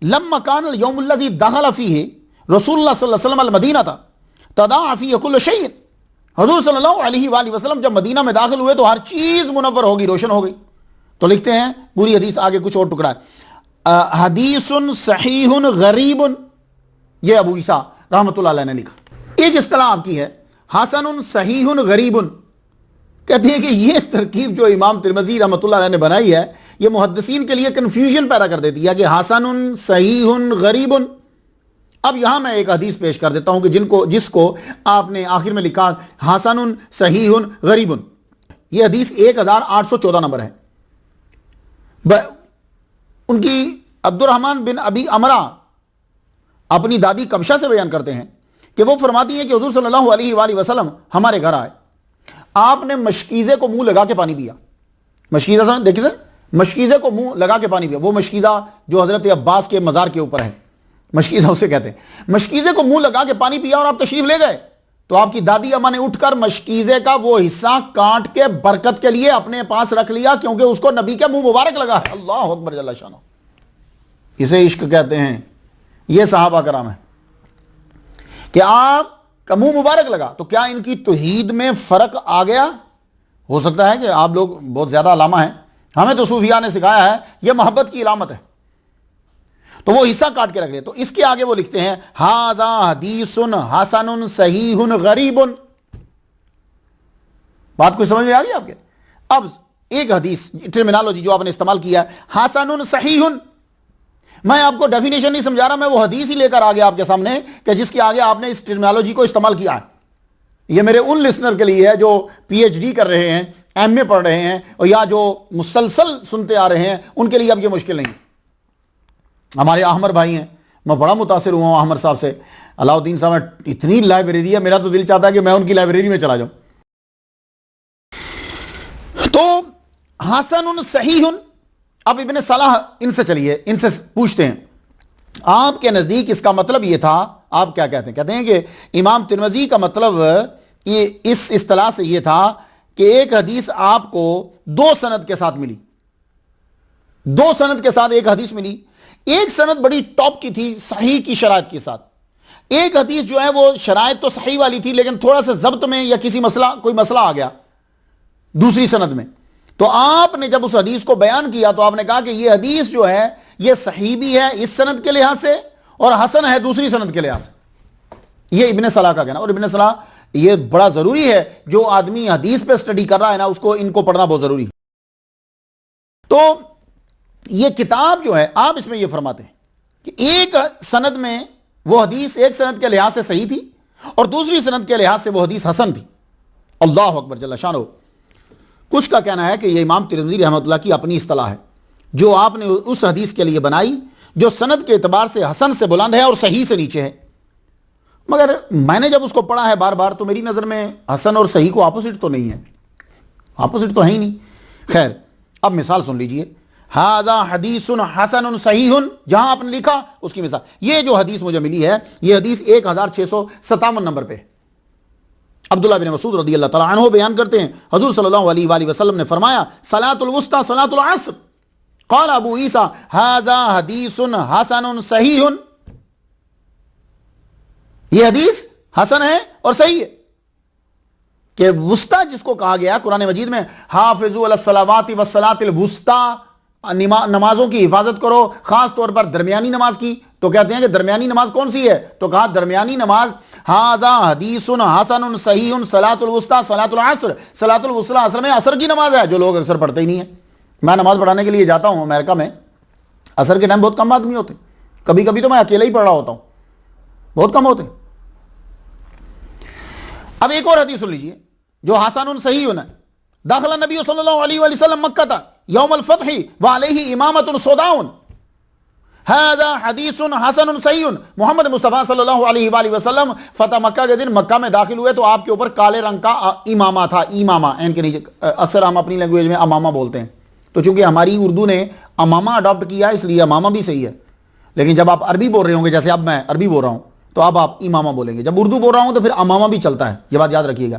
Speaker 1: لما کان اليوم الذي دخل فيه رسول اللہ صلی اللہ علیہ وسلم المدینہ تداعى فيه كل شيء، حضور صلی اللہ علیہ وآلہ وسلم جب مدینہ میں داخل ہوئے تو ہر چیز منور ہوگی، روشن ہو گئی۔ تو لکھتے ہیں پوری حدیث آگے کچھ اور ٹکڑا ہے، حدیث صحیح غریب، یہ ابو عیسیٰ رحمۃ اللہ علیہ نے لکھا۔ ایک اصطلاح آپ کی ہے حسن صحیح غریب، کہتے ہیں کہ یہ ترکیب جو امام ترمذی رحمۃ اللہ علیہ نے بنائی ہے یہ محدثین کے لیے کنفیوژن پیدا کر دیتی ہے کہ حسن صحیح غریب۔ اب یہاں میں ایک حدیث پیش کر دیتا ہوں کہ جس کو آپ نے آخر میں لکھا حسن صحیح غریب، یہ حدیث 1814 نمبر ہے۔ ان کی عبد الرحمن بن ابی امرا اپنی دادی کبشہ سے بیان کرتے ہیں کہ وہ فرماتی ہیں کہ حضور صلی اللہ علیہ وآلہ وسلم ہمارے گھر آئے، آپ نے مشکیزے کو منہ لگا کے پانی پیا۔ مشکیزہ سمجھ دیکھیں، مشکیزے کو منہ لگا کے پانی پیا، وہ مشکیزہ جو حضرت عباس کے مزار کے اوپر ہے، مشکیزہ اسے کہتے ہیں۔ مشکیزے کو منہ لگا کے پانی پیا اور آپ تشریف لے گئے تو آپ کی دادی اماں نے اٹھ کر مشکیزے کا وہ حصہ کاٹ کے برکت کے لیے اپنے پاس رکھ لیا کیونکہ اس کو نبی کے منہ مبارک لگا ہے۔ اللہ اکبر جل شانہ، اسے عشق کہتے ہیں، یہ صحابہ کرام ہیں کہ آپ کا منہ مبارک لگا تو کیا ان کی توحید میں فرق آ گیا؟ ہو سکتا ہے کہ آپ لوگ بہت زیادہ علامہ ہیں، ہمیں تو صوفیاء نے سکھایا ہے یہ محبت کی علامت ہے، تو وہ حصہ کاٹ کے رکھ لے۔ تو اس کے آگے وہ لکھتے ہیں ھذا حدیث حسن صحیح غریب۔ بات کوئی سمجھ میں آ گئی آپ کے؟ اب ایک حدیث ٹرمینالوجی جو آپ نے استعمال کیا ہے حسن صحیح، میں آپ کو ڈیفینیشن نہیں سمجھا رہا، میں وہ حدیث ہی لے کر آگے آپ کے سامنے کہ جس کے آگے آپ نے اس ٹرمینالوجی کو استعمال کیا ہے۔ یہ میرے ان لسنر کے لیے ہے جو پی ایچ ڈی کر رہے ہیں، ایم اے پڑھ رہے ہیں، اور یا جو مسلسل سنتے آ رہے ہیں، ان کے لیے اب یہ مشکل نہیں۔ ہمارے احمر بھائی ہیں، میں بڑا متاثر ہوا ہوں احمر صاحب سے، علاء الدین صاحب، اتنی لائبریری ہے، میرا تو دل چاہتا ہے کہ میں ان کی لائبریری میں چلا جاؤں۔ تو حسن صحیح، اب ابن صلاح ان سے چلیے، ان سے پوچھتے ہیں آپ کے نزدیک اس کا مطلب یہ تھا، آپ کیا کہتے ہیں؟ کہتے ہیں کہ امام ترمذی کا مطلب یہ اس اصطلاح سے یہ تھا کہ ایک حدیث آپ کو 2 سند کے ساتھ ملی، 2 سند کے ساتھ ایک حدیث ملی، ایک سند بڑی ٹاپ کی تھی صحیح کی شرائط کے ساتھ، ایک حدیث جو ہے وہ شرائط تو صحیح والی تھی لیکن تھوڑا سا ضبط میں یا کوئی مسئلہ آ گیا دوسری سند میں، تو آپ نے جب اس حدیث کو بیان کیا تو آپ نے کہا کہ یہ حدیث جو ہے یہ صحیح بھی ہے اس سند کے لحاظ سے اور حسن ہے دوسری سند کے لحاظ سے۔ یہ ابن صلاح کا کہنا، اور ابن صلاح یہ بڑا ضروری ہے، جو آدمی حدیث پہ سٹڈی کر رہا ہے نا اس کو ان کو پڑھنا بہت ضروری ہے۔ تو یہ کتاب جو ہے آپ اس میں یہ فرماتے ہیں کہ ایک سند میں وہ حدیث ایک سند کے لحاظ سے صحیح تھی اور دوسری سند کے لحاظ سے وہ حدیث حسن تھی۔ اللہ اکبر جل شانہ۔ کچھ کا کہنا ہے کہ یہ امام ترمذی رحمۃ اللہ کی اپنی اصطلاح ہے جو آپ نے اس حدیث کے لیے بنائی جو سند کے اعتبار سے حسن سے بلند ہے اور صحیح سے نیچے ہے، مگر میں نے جب اس کو پڑھا ہے بار بار تو میری نظر میں حسن اور صحیح کو اپوزٹ تو نہیں ہے، اپوزٹ تو ہے ہی نہیں۔ خیر، اب مثال سن لیجئے، ھذا حدیث حسن صحیح، جہاں آپ نے لکھا اس کی مثال، یہ جو حدیث مجھے ملی ہے یہ حدیث 1657 نمبر پہ۔ عبداللہ بن مسعود رضی اللہ تعالیٰ عنہ بیان کرتے ہیں حضور صلی اللہ علیہ وآلہ وسلم نے فرمایا صلاۃ الوسطی صلاۃ العصر، قال ابو عیسیٰ ھذا حدیث حسن صحیح، یہ حدیث حسن ہے اور صحیح ہے کہ وسطی جس کو کہا گیا قرآن مجید میں حافظوا علی الصلوات والصلاۃ الوسطی، نمازوں کی حفاظت کرو، خاص طور پر درمیانی نماز کی، تو کہتے ہیں کہ درمیانی نماز کون سی ہے؟ تو کہا درمیانی نماز ھذا حدیث حسن صحیح صلاۃ الوسطی صلاۃ العصر، صلاۃ الوسطی اصل میں عصر کی نماز ہے، جو لوگ اکثر پڑھتے ہی نہیں ہیں۔ میں نماز پڑھانے کے لیے جاتا ہوں امریکہ میں، عصر کے ٹائم بہت کم آدمی ہوتے، کبھی کبھی تو میں اکیلا ہی پڑھ رہا ہوتا ہوں، بہت کم ہوتے۔ اب ایک اور حدیث سن لیجئے جو حسن صحیح ہے، داخل النبی صلی اللہ علیہ وآلہ وسلم مکہ یوم الفتح وعلیہ امامۃ سوداء، ھذا حدیث حسن صحیح۔ محمد مصطفیٰ صلی اللہ علیہ وآلہ وسلم فتح مکہ کے دن مکہ میں داخل ہوئے تو آپ کے اوپر کالے رنگ کا امامہ تھا، امامہ این کے نیچے، اکثر ہم اپنی لینگویج میں امامہ بولتے ہیں، تو چونکہ ہماری اردو نے امامہ اڈاپٹ کیا ہے اس لیے امامہ بھی صحیح ہے، لیکن جب آپ عربی بول رہے ہوں گے، جیسے اب میں عربی بول رہا ہوں تو اب آپ امامہ بولیں گے، جب اردو بول رہا ہوں تو پھر امامہ بھی چلتا ہے، یہ بات یاد رکھیے گا۔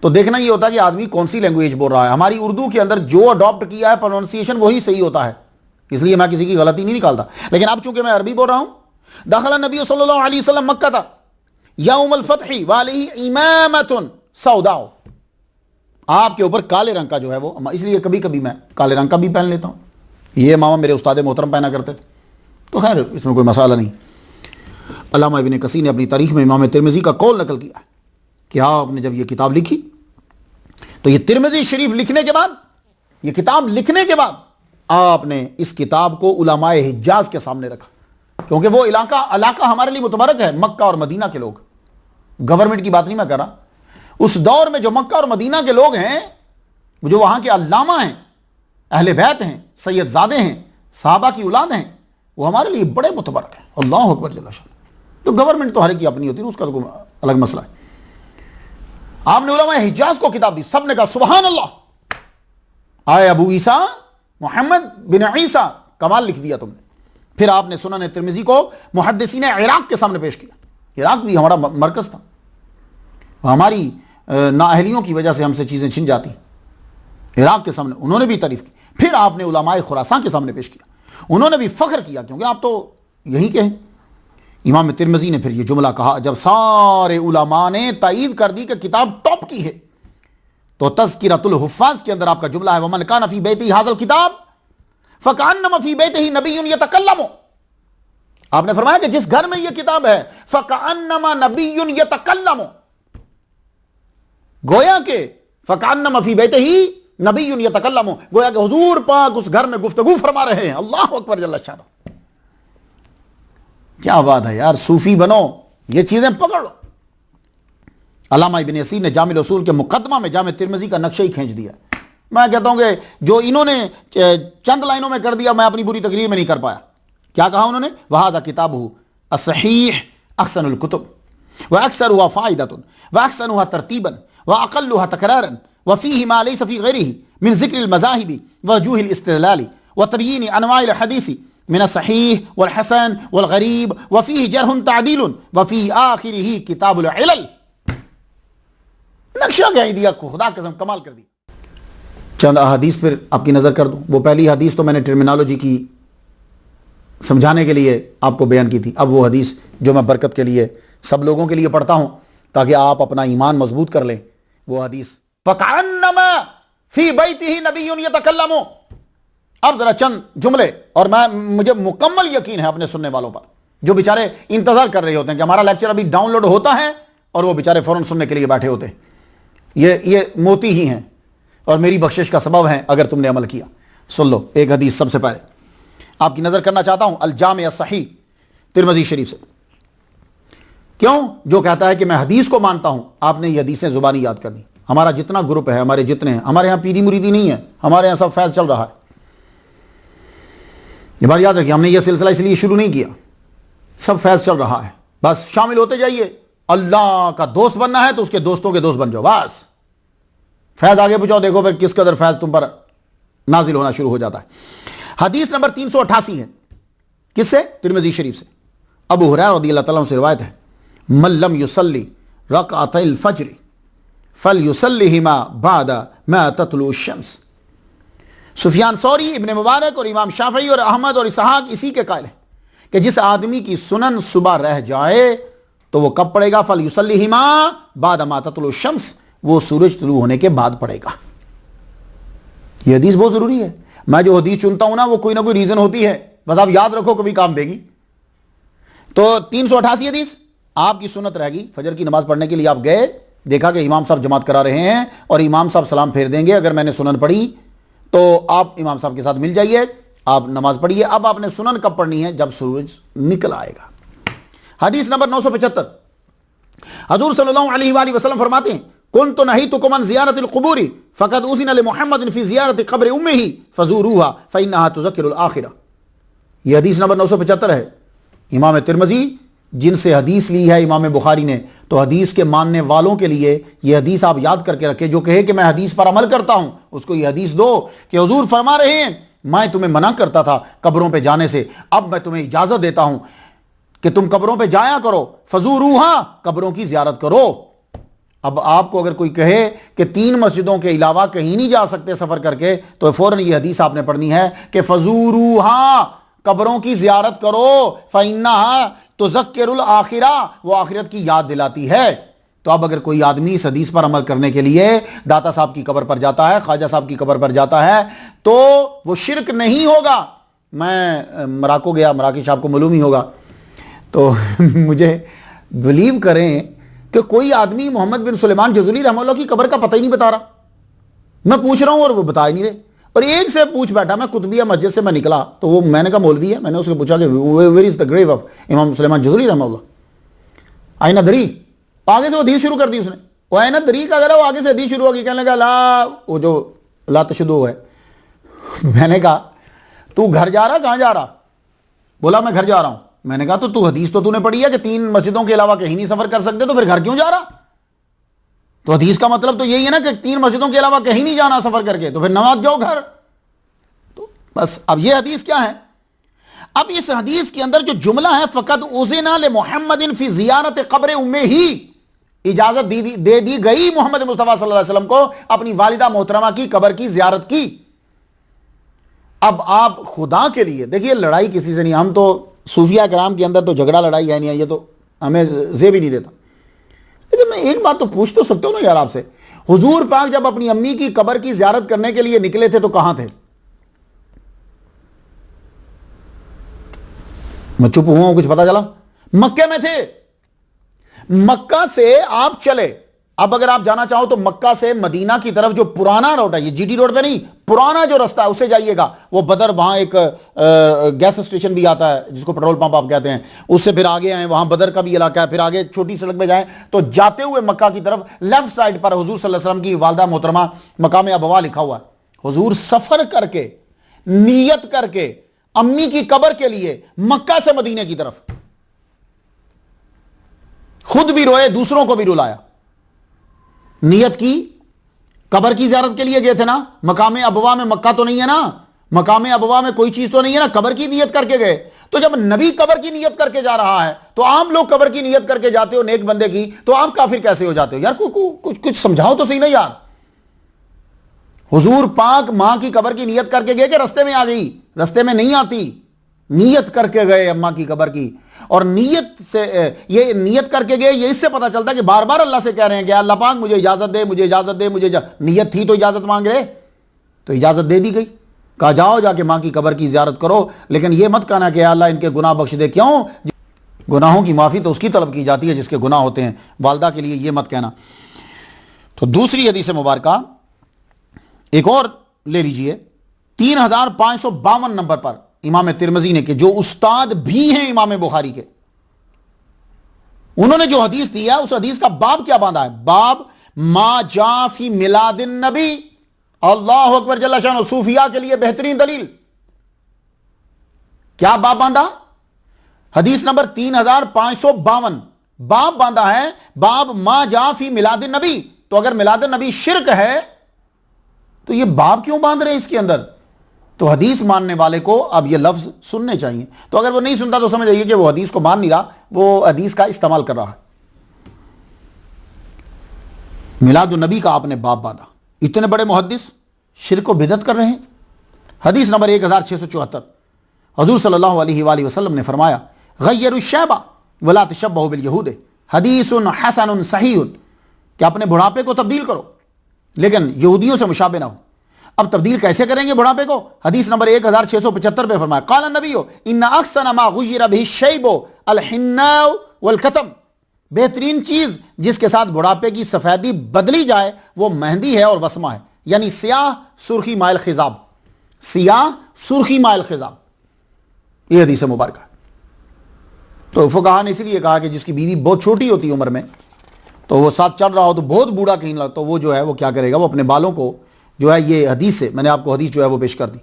Speaker 1: تو دیکھنا یہ ہوتا ہے کہ آدمی کون سی لینگویج بول رہا ہے، ہماری اردو کے اندر جو اڈاپٹ کیا ہے پروننسیشن وہی صحیح ہوتا ہے، اس لیے میں کسی کی غلطی نہیں نکالتا، لیکن اب چونکہ میں عربی بول رہا ہوں، داخل النبی صلی اللہ علیہ وسلم مکہ تھا یوم الفتح وعلیہ امامۃ سوداء، آپ کے اوپر کالے رنگ کا جو ہے وہ، اس لیے کبھی کبھی میں کالے رنگ کا بھی پہن لیتا ہوں، یہ امامہ میرے استاد محترم پہنا کرتے تھے، تو خیر اس میں کوئی مسئلہ نہیں۔ علامہ ابن کثیر نے اپنی تاریخ میں امام ترمذی کا قول نقل کیا ہے کہ آپ نے جب یہ کتاب لکھی تو یہ ترمذی شریف لکھنے کے بعد، یہ کتاب لکھنے کے بعد آپ نے اس کتاب کو علماء حجاز کے سامنے رکھا، کیونکہ وہ علاقہ ہمارے لیے متبرک ہے، مکہ اور مدینہ کے لوگ، گورنمنٹ کی بات نہیں میں کر رہا، اس دور میں جو مکہ اور مدینہ کے لوگ ہیں، جو وہاں کے علامہ ہیں، اہل بیت ہیں، سید زادے ہیں، صحابہ کی اولاد ہیں، وہ ہمارے لیے بڑے متبرک ہیں۔ اللہ اکبر جل شان۔ تو گورنمنٹ تو ہر ایک کی اپنی ہوتی ہے، اس کا تو الگ مسئلہ ہے۔ آپ نے علماء حجاز کو کتاب دی، سب نے کہا سبحان اللہ، آئے ابو عیسیٰ محمد بن عیسیٰ، کمال لکھ دیا تم نے۔ پھر آپ نے سنن ترمذی کو محدثین عراق کے سامنے پیش کیا، عراق بھی ہمارا مرکز تھا، ہماری نااہلیوں کی وجہ سے ہم سے چیزیں چھن جاتی، عراق کے سامنے انہوں نے بھی تعریف کی۔ پھر آپ نے علماء خراسان کے سامنے پیش کیا، انہوں نے بھی فخر کیا، کیونکہ آپ تو یہی کے ہیں۔ امام ترمذی نے پھر یہ جملہ کہا جب سارے علماء نے تائید کر دی کہ کتاب ٹاپ کی ہے، تو تذکرۃ الحفاظ کے اندر آپ کا جملہ ہے ومن کان فی بیتہ ھذا الکتاب فکأنما فی بیتہ نبی یتکلم۔ آپ نے فرمایا کہ جس گھر میں یہ کتاب ہے فکأنما نبی یتکلم، گویا کہ فکأنما فی بیتہ نبی یتکلم، گویا کہ حضور پاک اس گھر میں گفتگو فرما رہے ہیں۔ اللہ اکبر جل شانہ، کیا بات ہے یار، صوفی بنو، یہ چیزیں پکڑ لو۔ علامہ ابن یسیر نے جامع الاصول کے مقدمہ میں جامع ترمذی کا نقشہ ہی کھینچ دیا۔ میں کہتا ہوں کہ جو انہوں نے چند لائنوں میں کر دیا، میں اپنی پوری تقریر میں نہیں کر پایا۔ کیا کہا انہوں نے؟ وَهَذَا كِتَابُهُ الصَّحِيحُ أَحْسَنُ الْكُتُبِ وَأَكْثَرُهَا فَائِدَةٌ وَأَحْسَنُهَا تَرْتِيبًا وَأَقَلُّهَا تَكْرَارًا وَفِيهِ مَا لَيْسَ فِي غَيْرِهِ مِنْ ذِكْرِ الْمَذَاهِبِ وَوُجُوهِ الْإِسْتِدْلَالِ وَتَبْيِينِ أَنْوَاعِ الْحَدِيثِ من الصحيح والحسن والغريب وفيه جرح تعديل وفي آخره كتاب العلل۔ نقشہ کہہ دیا، خدا قسم کمال کر دیا۔ چند احادیث پر آپ کی نظر کر دوں۔ وہ پہلی حدیث تو میں نے ٹرمینالوجی کی سمجھانے کے لیے آپ کو بیان کی تھی، اب وہ حدیث جو میں برکت کے لیے سب لوگوں کے لیے پڑھتا ہوں تاکہ آپ اپنا ایمان مضبوط کر لیں، وہ حدیث فَكَأَنَّمَا فِي بَيْتِهِ نَبِيٌّ يَتَكَلَّمُ۔ اب ذرا چند جملے، اور مجھے مکمل یقین ہے اپنے سننے والوں پر جو بیچارے انتظار کر رہے ہوتے ہیں کہ ہمارا لیکچر ابھی ڈاؤن لوڈ ہوتا ہے اور وہ بیچارے فوراً سننے کے لیے بیٹھے ہوتے ہیں، یہ موتی ہی ہیں اور میری بخشش کا سبب ہے اگر تم نے عمل کیا۔ سن لو ایک حدیث سب سے پہلے آپ کی نظر کرنا چاہتا ہوں، الجامع الصحیح ترمذی شریف سے۔ کیوں؟ جو کہتا ہے کہ میں حدیث کو مانتا ہوں، آپ نے یہ حدیثیں زبانی یاد کرنی۔ ہمارا جتنا گروپ ہے، ہمارے جتنے ہیں، ہمارے یہاں پیری مریدی نہیں ہے، ہمارے یہاں سب فیض چل رہا ہے۔ یہ بات یاد رکھیے، ہم نے یہ سلسلہ اس لیے شروع نہیں کیا، سب فیض چل رہا ہے، بس شامل ہوتے جائیے۔ اللہ کا دوست بننا ہے تو اس کے دوستوں کے دوست بن جاؤ، بس فیض آگے پہنچاؤ، دیکھو پھر کس قدر فیض تم پر نازل ہونا شروع ہو جاتا ہے۔ حدیث نمبر 388 ہے، کس سے؟ ترمذی شریف سے۔ ابو ہریرہ رضی اللہ تعالیٰ عنہ سے روایت ہے، من لم یصلی رکعتي الفجر فلیصلیہما بعد ما تطلع الشمس۔ سفیان ثوری، ابن مبارک اور امام شافعی اور احمد اور اسحاق اسی کے قائل ہیں کہ جس آدمی کی سنن صبح رہ جائے تو وہ کب پڑھے گا؟ فلیصلیہما بعد ما تطلع الشمس، وہ سورج طلوع ہونے کے بعد پڑھے گا۔ یہ حدیث بہت ضروری ہے۔ میں جو حدیث چنتا ہوں نا، وہ کوئی نہ کوئی ریزن ہوتی ہے، بس آپ یاد رکھو، کبھی کام دے گی۔ تو 388 حدیث، آپ کی سنت رہ گئی فجر کی نماز پڑھنے کے لیے، آپ گئے، دیکھا کہ امام صاحب جماعت کرا رہے ہیں اور امام صاحب سلام پھیر دیں گے، اگر میں نے سنن پڑھی تو آپ امام صاحب کے ساتھ مل جائیے، آپ نماز پڑھیے۔ اب آپ نے سنن کب پڑھنی ہے؟ جب سورج نکل آئے گا۔ حدیث نمبر 975، حضور صلی اللہ علیہ وآلہ وسلم فرماتے ہیں کنت نہیتکم عن زیارت القبور فقد اذن لمحمد فی زیارت قبر امہ فزوروها فانها تذکر الآخرہ۔ یہ حدیث نمبر 975 ہے۔ امام ترمذی جن سے حدیث لی ہے امام بخاری نے، تو حدیث کے ماننے والوں کے لیے یہ حدیث آپ یاد کر کے رکھیں، جو کہے کہ میں حدیث پر عمل کرتا ہوں اس کو یہ حدیث دو کہ حضور فرما رہے ہیں میں تمہیں منع کرتا تھا قبروں پہ جانے سے، اب میں تمہیں اجازت دیتا ہوں کہ تم قبروں پہ جایا کرو، فزوروہا، قبروں کی زیارت کرو۔ اب آپ کو اگر کوئی کہے کہ 3 مسجدوں کے علاوہ کہیں نہیں جا سکتے سفر کر کے، تو فوراً یہ حدیث آپ نے پڑھنی ہے کہ فزوروہا، قبروں کی زیارت کرو، فإنہا تذکر الآخرہ، وہ آخرت کی یاد دلاتی ہے۔ تو اب اگر کوئی آدمی اس حدیث پر عمل کرنے کے لیے داتا صاحب کی قبر پر جاتا ہے، خواجہ صاحب کی قبر پر جاتا ہے، تو وہ شرک نہیں ہوگا۔ میں مراکو گیا، مراکش آپ کو معلوم ہی ہوگا، تو مجھے بلیو کریں کہ کوئی آدمی محمد بن سلیمان جزولی رحمہ اللہ کی قبر کا پتہ ہی نہیں بتا رہا، میں پوچھ رہا ہوں اور وہ بتا ہی نہیں رہے، اور ایک سے پوچھ بیٹھا، میں قطبیہ مسجد سے میں نکلا تو وہ میں نے کہا مولوی ہے، میں نے اس سے پوچھا کہ ویئر از دا گریو آف امام سلیمان جزولی رحمہ اللہ، آئینہ دری، آگے سے وہ حدیث شروع کر دی اس نے، وہ آئینہ دری کا اگر وہ آگے سے حدیث شروع ہوگی، کہنے لگا لا، وہ جو لا تشدو ہے، میں نے کہا تو گھر جا رہا، کہاں جا رہا؟ بولا میں گھر جا رہا ہوں۔ میں نے کہا تو حدیث تو نے پڑھی ہے کہ 3 مسجدوں کے علاوہ کہیں نہیں سفر کر سکتے، تو پھر گھر کیوں جا رہا؟ تو حدیث کا مطلب تو یہی ہے نا کہ 3 مسجدوں کے علاوہ کہیں نہیں جانا سفر کر کے، تو پھر نماز جاؤ گھر۔ تو بس اب یہ حدیث کیا ہے؟ اب اس حدیث کے اندر جو جملہ ہے فقط اذن لمحمد فی زیارت قبر امہ، اجازت دے دی گئی محمد مصطفیٰ صلی اللہ علیہ وسلم کو اپنی والدہ محترمہ کی قبر کی زیارت کی۔ اب آپ خدا کے لیے دیکھیے، لڑائی کسی سے نہیں، ہم تو صوفیہ کرام کے اندر تو جھگڑا لڑائی ہے نہیں، یہ تو ہمیں زیب ہی نہیں دیتا، لیکن میں ایک بات تو پوچھ تو سکتا ہوں نا یار آپ سے، حضور پاک جب اپنی امی کی قبر کی زیارت کرنے کے لیے نکلے تھے تو کہاں تھے؟ میں چپ ہوا ہوں، کچھ پتا چلا؟ مکے میں تھے۔ مکہ سے آپ چلے، اب اگر آپ جانا چاہو تو مکہ سے مدینہ کی طرف جو پرانا روڈ ہے، یہ جی ٹی روڈ پہ نہیں، پرانا جو رستہ ہے اسے جائیے گا، وہ بدر، وہاں ایک گیس اسٹیشن بھی آتا ہے جس کو پیٹرول پمپ آپ کہتے ہیں، اس سے پھر آگے آئیں، وہاں بدر کا بھی علاقہ ہے، پھر آگے چھوٹی سڑک پہ جائیں تو جاتے ہوئے مکہ کی طرف لیفٹ سائڈ پر حضور صلی اللہ علیہ وسلم کی والدہ محترمہ مقام ابوا لکھا ہوا ہے۔ حضور سفر کر کے، نیت کر کے امی کی قبر کے لیے مکہ سے مدینے کی طرف، خود بھی روئے، دوسروں کو بھی رلایا، نیت کی، قبر کی زیارت کے لیے گئے تھے نا، مقام ابوا میں مکہ تو نہیں ہے نا، مقام ابوا میں کوئی چیز تو نہیں ہے نا، قبر کی نیت کر کے گئے۔ تو جب نبی قبر کی نیت کر کے جا رہا ہے تو عام لوگ قبر کی نیت کر کے جاتے ہو نیک بندے کی، تو آپ کافر کیسے ہو جاتے ہو یار؟ کچھ سمجھاؤ تو صحیح نا یار۔ حضور پاک ماں کی قبر کی نیت کر کے گئے کہ رستے میں آ گئی؟ رستے میں نہیں آتی، نیت کر کے گئے اماں کی قبر کی، اور نیت سے یہ نیت کر کے گئے، یہ اس سے پتہ چلتا ہے کہ بار بار اللہ سے کہہ رہے ہیں کہ اللہ پاک مجھے اجازت دے، مجھے اجازت دے، مجھے نیت تھی تو اجازت مانگ رہے، تو اجازت دے دی گئی، کہا جاؤ جا کے ماں کی قبر کی زیارت کرو، لیکن یہ مت کہنا کہ اللہ ان کے گناہ بخش دے۔ کیوں؟ گناہوں کی معافی تو اس کی طلب کی جاتی ہے جس کے گناہ ہوتے ہیں، والدہ کے لیے یہ مت کہنا۔ تو دوسری حدیث مبارکہ ایک اور لے لیجئے، 3552 نمبر پر امام ترمذی نے، کہ جو استاد بھی ہیں امام بخاری کے، انہوں نے جو حدیث دیا اس حدیث کا باب کیا باندھا ہے؟ باب ما جاء فی میلاد النبی، اللہ اکبر جل شانہ، صوفیاء کے لیے بہترین دلیل۔ کیا باب باندھا؟ حدیث نمبر 3552 باب باندھا ہے، باب ما جاء فی میلاد النبی۔ تو اگر میلاد النبی شرک ہے تو یہ باب کیوں باندھ رہے ہیں اس کے اندر؟ تو حدیث ماننے والے کو اب یہ لفظ سننے چاہیے، تو اگر وہ نہیں سنتا تو سمجھ آئیے کہ وہ حدیث کو مان نہیں رہا، وہ حدیث کا استعمال کر رہا ہے۔ میلاد النبی کا آپ نے باب باندھا، اتنے بڑے محدث شرک و بدعت کر رہے ہیں۔ حدیث نمبر 1674، حضور صلی اللہ علیہ وآلہ وسلم نے فرمایا غیر الشیبہ ولا تشبہوا بالیہود، حدیث حسن صحیح، کہ اپنے بڑھاپے کو تبدیل کرو لیکن یہودیوں سے مشابہ نہ ہو۔ اب تبدیل کیسے کریں گے بڑھاپے کو؟ حدیث نمبر 1675 پہ فرمایا قال النبی ان احسن ما غیر به الشیب الحناء والکتم، بہترین چیز جس کے ساتھ بڑھاپے کی سفیدی بدلی جائے وہ مہندی ہے اور وسمہ ہے، یعنی سیاہ سرخی مائل خضاب، سیاہ سرخی مائل خضاب، یہ حدیث مبارکہ ہے۔ تو فقہا نے اس لیے کہا کہ جس کی بیوی بہت چھوٹی ہوتی ہے عمر میں، تو وہ ساتھ چل رہا ہو تو بہت بوڑھا کہیں لگتا، تو وہ جو ہے وہ کیا کرے گا، وہ اپنے بالوں کو جو ہے، یہ حدیث سے میں نے آپ کو حدیث جو ہے وہ پیش کر دی،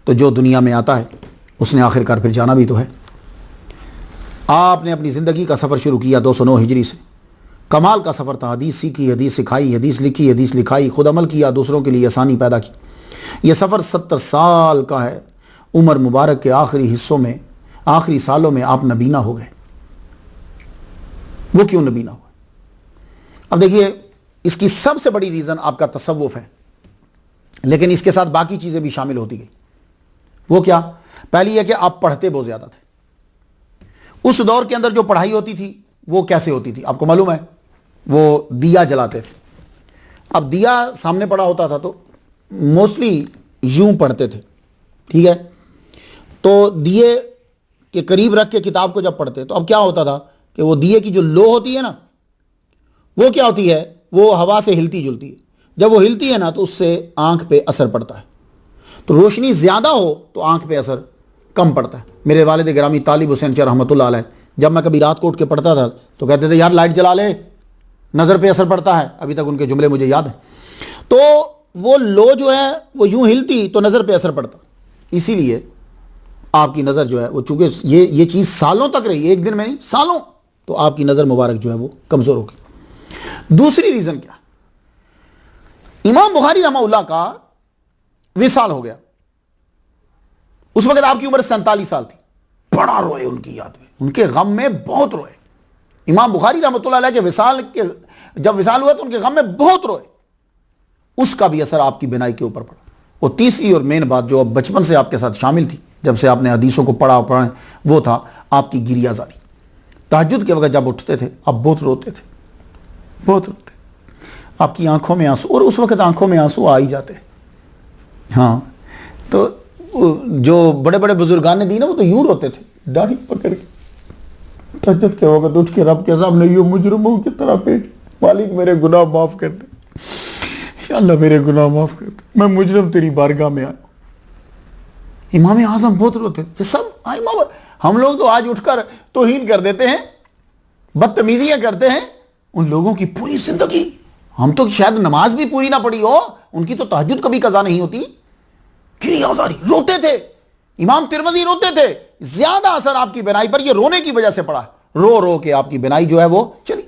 Speaker 1: تو جو دنیا میں آتا ہے اس نے آخر کار پھر جانا بھی تو ہے۔ آپ نے اپنی زندگی کا سفر شروع کیا 209 ہجری سے، کمال کا سفر تھا، حدیث سیکھی، حدیث سکھائی، حدیث لکھی، حدیث لکھائی، خود عمل کیا، دوسروں کے لیے آسانی پیدا کی۔ یہ سفر 70 سال کا ہے، عمر مبارک کے آخری حصوں میں، آخری سالوں میں آپ نبینا ہو گئے۔ وہ کیوں نبینا ہوئے؟ اب دیکھیے، اس کی سب سے بڑی ریزن آپ کا تصوف ہے، لیکن اس کے ساتھ باقی چیزیں بھی شامل ہوتی گئی۔ وہ کیا؟ پہلی یہ کہ آپ پڑھتے بہت زیادہ تھے۔ اس دور کے اندر جو پڑھائی ہوتی تھی وہ کیسے ہوتی تھی آپ کو معلوم ہے؟ وہ دیا جلاتے تھے۔ اب دیا سامنے پڑا ہوتا تھا تو موسٹلی یوں پڑھتے تھے، ٹھیک ہے؟ تو دیے کے قریب رکھ کے کتاب کو جب پڑھتے تو اب کیا ہوتا تھا کہ وہ دیے کی جو لو ہوتی ہے نا، وہ کیا ہوتی ہے؟ وہ ہوا سے ہلتی جلتی ہے۔ جب وہ ہلتی ہے نا تو اس سے آنکھ پہ اثر پڑتا ہے، تو روشنی زیادہ ہو تو آنکھ پہ اثر کم پڑتا ہے۔ میرے والد گرامی طالب حسین شاہ رحمۃ اللہ علیہ، جب میں کبھی رات کو اٹھ کے پڑھتا تھا تو کہتے تھے یار لائٹ جلا لے، نظر پہ اثر پڑتا ہے۔ ابھی تک ان کے جملے مجھے یاد ہیں۔ تو وہ لو جو ہے وہ یوں ہلتی تو نظر پہ اثر پڑتا، اسی لیے آپ کی نظر جو ہے وہ، چونکہ یہ چیز سالوں تک رہی، ایک دن میں نہیں، سالوں، تو آپ کی نظر مبارک جو ہے وہ کمزور ہو گئی۔ دوسری ریزن کیا؟ امام بخاری رحمہ اللہ کا وصال ہو گیا، اس وقت آپ کی عمر 47 سال تھی۔ بڑا روئے ان کی یاد میں، ان کے غم میں بہت روئے۔ امام بخاری رحمۃ اللہ علیہ کے جب وصال ہوا تو ان کے غم میں بہت روئے، اس کا بھی اثر آپ کی بینائی کے اوپر پڑا۔ اور تیسری اور مین بات جو اب بچپن سے آپ کے ساتھ شامل تھی، جب سے آپ نے حدیثوں کو پڑھا، وہ تھا آپ کی گریہ زاری۔ تہجد کے وقت جب اٹھتے تھے آپ بہت روتے تھے، بہت روتے، آپ کی آنکھوں میں آنسو، اور اس وقت آنکھوں میں آنسو آ ہی جاتے۔ ہاں، تو جو بڑے بڑے بزرگان نے دی نا، وہ تو یوں روتے تھے داڑھی پکڑ کے، تہجد کے وقت اٹھ کے رب کے سامنے یوں مجرموں کی طرح پیٹ، مالک میرے گناہ معاف کر دے، یا اللہ میرے گناہ معاف کر دے، میں مجرم تیری بارگاہ میں آیا۔ امام اعظم بہت روتے تھے، یہ سب ہم لوگ تو آج اٹھ کر توہین کر دیتے ہیں، بدتمیزیاں کرتے ہیں، ان لوگوں کی پوری زندگی، ہم تو شاید نماز بھی پوری نہ پڑھی ہو، ان کی تو تہجد کبھی قضا نہیں ہوتی، گریہ زاری، روتے تھے۔ امام ترمذی روتے تھے، زیادہ اثر آپ کی بینائی پر یہ رونے کی وجہ سے پڑا، رو رو کے آپ کی بینائی جو ہے وہ چلی۔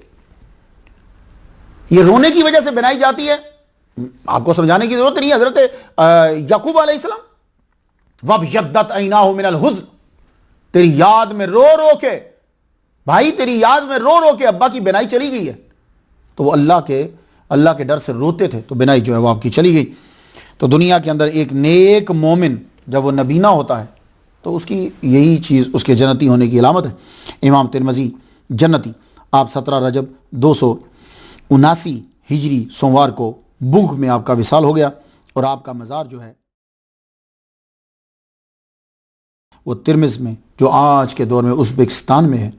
Speaker 1: یہ رونے کی وجہ سے بینائی جاتی ہے، آپ کو سمجھانے کی ضرورت نہیں۔ حضرت یعقوب علیہ السلام، وَابْيَضَّتْ عَيْنَاهُ مِنَ الْحُزْنِ، تیری یاد میں رو رو کے، بھائی تیری یاد میں رو رو کے ابا کی بینائی چلی گئی ہے، تو وہ اللہ کے ڈر سے روتے تھے، تو بینائی جو ہے وہ آپ کی چلی گئی۔ تو دنیا کے اندر ایک نیک مومن جب وہ نبینا ہوتا ہے تو اس کی یہی چیز اس کے جنتی ہونے کی علامت ہے۔ امام ترمذی جنتی، آپ 17 رجب 279 ہجری سوموار کو بوغ میں آپ کا وصال ہو گیا، اور آپ کا مزار جو ہے وہ ترمز میں، جو آج کے دور میں ازبکستان میں ہے،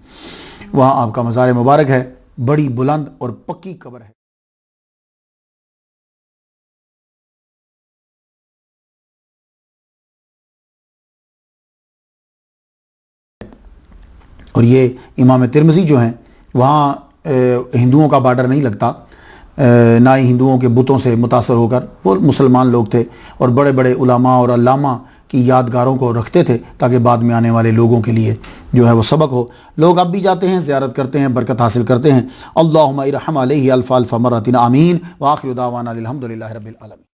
Speaker 1: وہاں آپ کا مزار مبارک ہے۔ بڑی بلند اور پکی قبر ہے۔ اور یہ امام ترمذی جو ہیں، وہاں ہندوؤں کا بارڈر نہیں لگتا، نہ ہی ہندوؤں کے بتوں سے متاثر ہو کر، وہ مسلمان لوگ تھے، اور بڑے بڑے علماء اور علامہ کی یادگاروں کو رکھتے تھے تاکہ بعد میں آنے والے لوگوں کے لیے جو ہے وہ سبق ہو۔ لوگ اب بھی جاتے ہیں، زیارت کرتے ہیں، برکت حاصل کرتے ہیں۔ اللہم ارحم علیہ الف الف مرۃ آمین، وآخر دعوانا الحمد للہ رب العالمین۔